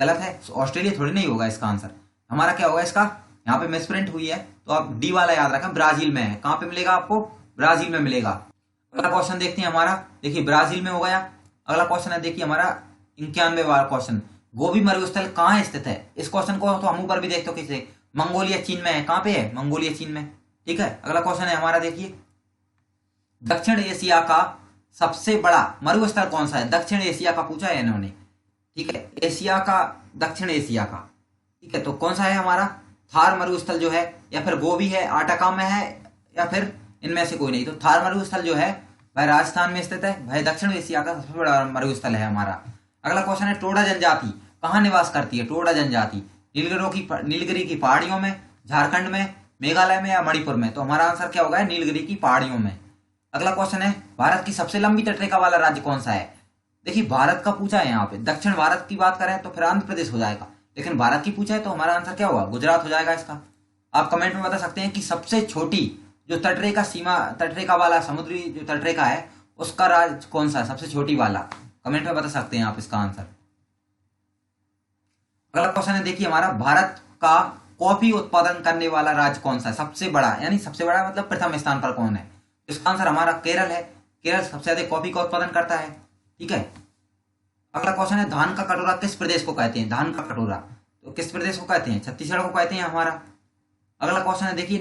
गलत है, ऑस्ट्रेलिया थोड़ी नहीं होगा इसका आंसर। हमारा क्या होगा इसका? यहाँ पे मिसप्रिंट हुई है, तो आप डी वाला याद रखें, ब्राजील में है। कहाँ पे मिलेगा आपको? ब्राजील में मिलेगा। अगला क्वेश्चन देखते हैं हमारा, देखिए ब्राजील में हो गया। अगला क्वेश्चन है देखिए हमारा 91वां क्वेश्चन, गोबी मरुस्थल कहाँ स्थित है? इस क्वेश्चन को तो हम ऊपर भी देखते हो किसे, मंगोलिया चीन में है। कहाँ पे है? मंगोलिया चीन में। ठीक है, अगला क्वेश्चन है हमारा, देखिए दक्षिण एशिया का सबसे बड़ा मरुस्थल कौन सा है? दक्षिण एशिया का पूछा है इन्होंने। ठीक है, एशिया का, दक्षिण एशिया का। ठीक है, तो कौन सा है हमारा? थार मरुस्थल जो है, या फिर गोबी है, आटाका में है, या फिर इनमें से कोई नहीं। तो थार मरुस्थल जो है वह राजस्थान में स्थित है, वह दक्षिण एशिया का सबसे बड़ा मरुस्थल है हमारा। अगला क्वेश्चन है, टोडा जनजाति कहाँ निवास करती है? टोडा जनजाति नीलगिरी की पहाड़ियों में, झारखंड में, मेघालय में या मणिपुर में। तो हमारा आंसर क्या होगा? नीलगिरी की पहाड़ियों में। अगला क्वेश्चन है, भारत की सबसे लंबी तटरेखा वाला राज्य कौन सा है? देखिए भारत का पूछा है यहाँ पे, दक्षिण भारत की बात करें तो फिर आंध्र प्रदेश हो जाएगा, लेकिन भारत की पूछा है तो हमारा आंसर क्या होगा? गुजरात हो जाएगा इसका। आप कमेंट में बता सकते हैं कि सबसे छोटी जो तटरेखा वाला समुद्री जो तटरेखा है उसका राज्य कौन सा है, सबसे छोटी वाला। कमेंट में बता सकते हैं आप इसका आंसर। अगला क्वेश्चन है, देखिए हमारा, भारत का कॉफी उत्पादन करने वाला राज्य कौन सा है? सबसे बड़ा, यानी सबसे बड़ा मतलब प्रथम स्थान पर कौन है? इसका आंसर हमारा केरल है। केरल सबसे अधिक कॉफी का उत्पादन करता है। ठीक है, अगला क्वेश्चन है, धान का कटोरा किस प्रदेश को कहते हैं? धान का कटोरा तो किस प्रदेश को कहते हैं? छत्तीसगढ़ को कहते हैं हमारा। अगला क्वेश्चन है, देखिए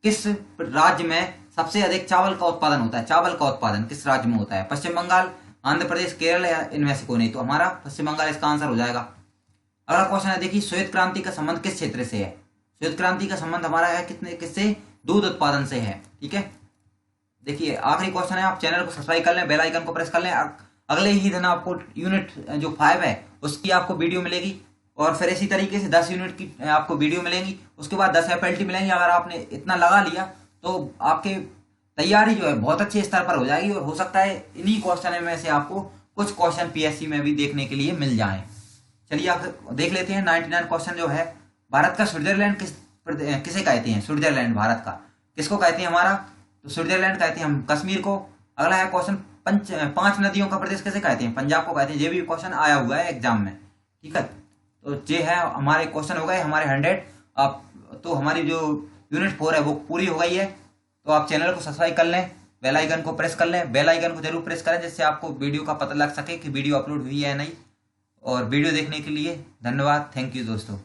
किस राज्य में सबसे अधिक चावल का उत्पादन होता है? चावल का उत्पादन किस राज्य में होता है? पश्चिम बंगाल, आंध्र प्रदेश, केरल या इनमें से कोई नहीं। तो हमारा पश्चिम बंगाल इसका आंसर हो जाएगा। अगला क्वेश्चन है, देखिए श्वेत क्रांति का संबंध किस क्षेत्र से है? श्वेत क्रांति का संबंध हमारा है किससे? दूध उत्पादन से है। ठीक है, देखिए आखिरी क्वेश्चन है, आप चैनल को सब्सक्राइब कर लें, बेल आइकन को प्रेस कर लें। अगले ही दिन आपको यूनिट जो 5 है उसकी आपको वीडियो मिलेगी, और फिर इसी तरीके से 10 यूनिट की आपको वीडियो मिलेंगी। उसके बाद 10 FLT मिलेंगी। अगर आपने इतना लगा लिया तो आपके तैयारी जो है बहुत अच्छे स्तर पर हो जाएगी, और हो सकता है इन्हीं क्वेश्चन में से आपको कुछ क्वेश्चन PSC में भी देखने के लिए मिल जाएं। चलिए आप देख लेते हैं 99 क्वेश्चन जो है, भारत का स्विट्जरलैंड किसे कहते हैं? स्विट्जरलैंड भारत का किसको कहते हैं हमारा? तो स्विट्जरलैंड कहते हैं हम कश्मीर को। अगला है क्वेश्चन, 5 नदियों का प्रदेश किसे कहते हैं? पंजाब को कहते हैं। ये भी क्वेश्चन आया हुआ है एग्जाम में। ठीक है, तो ये है हमारे क्वेश्चन हो गए हमारे 100। आप तो हमारी जो यूनिट 4 है वो पूरी हो गई है। तो आप चैनल को सब्सक्राइब कर लें, बेल आइकन को प्रेस कर लें। बेल आइकन को जरूर प्रेस करें जिससे आपको वीडियो का पता लग सके कि वीडियो अपलोड हुई है या नहीं। और वीडियो देखने के लिए धन्यवाद। थैंक यू दोस्तों।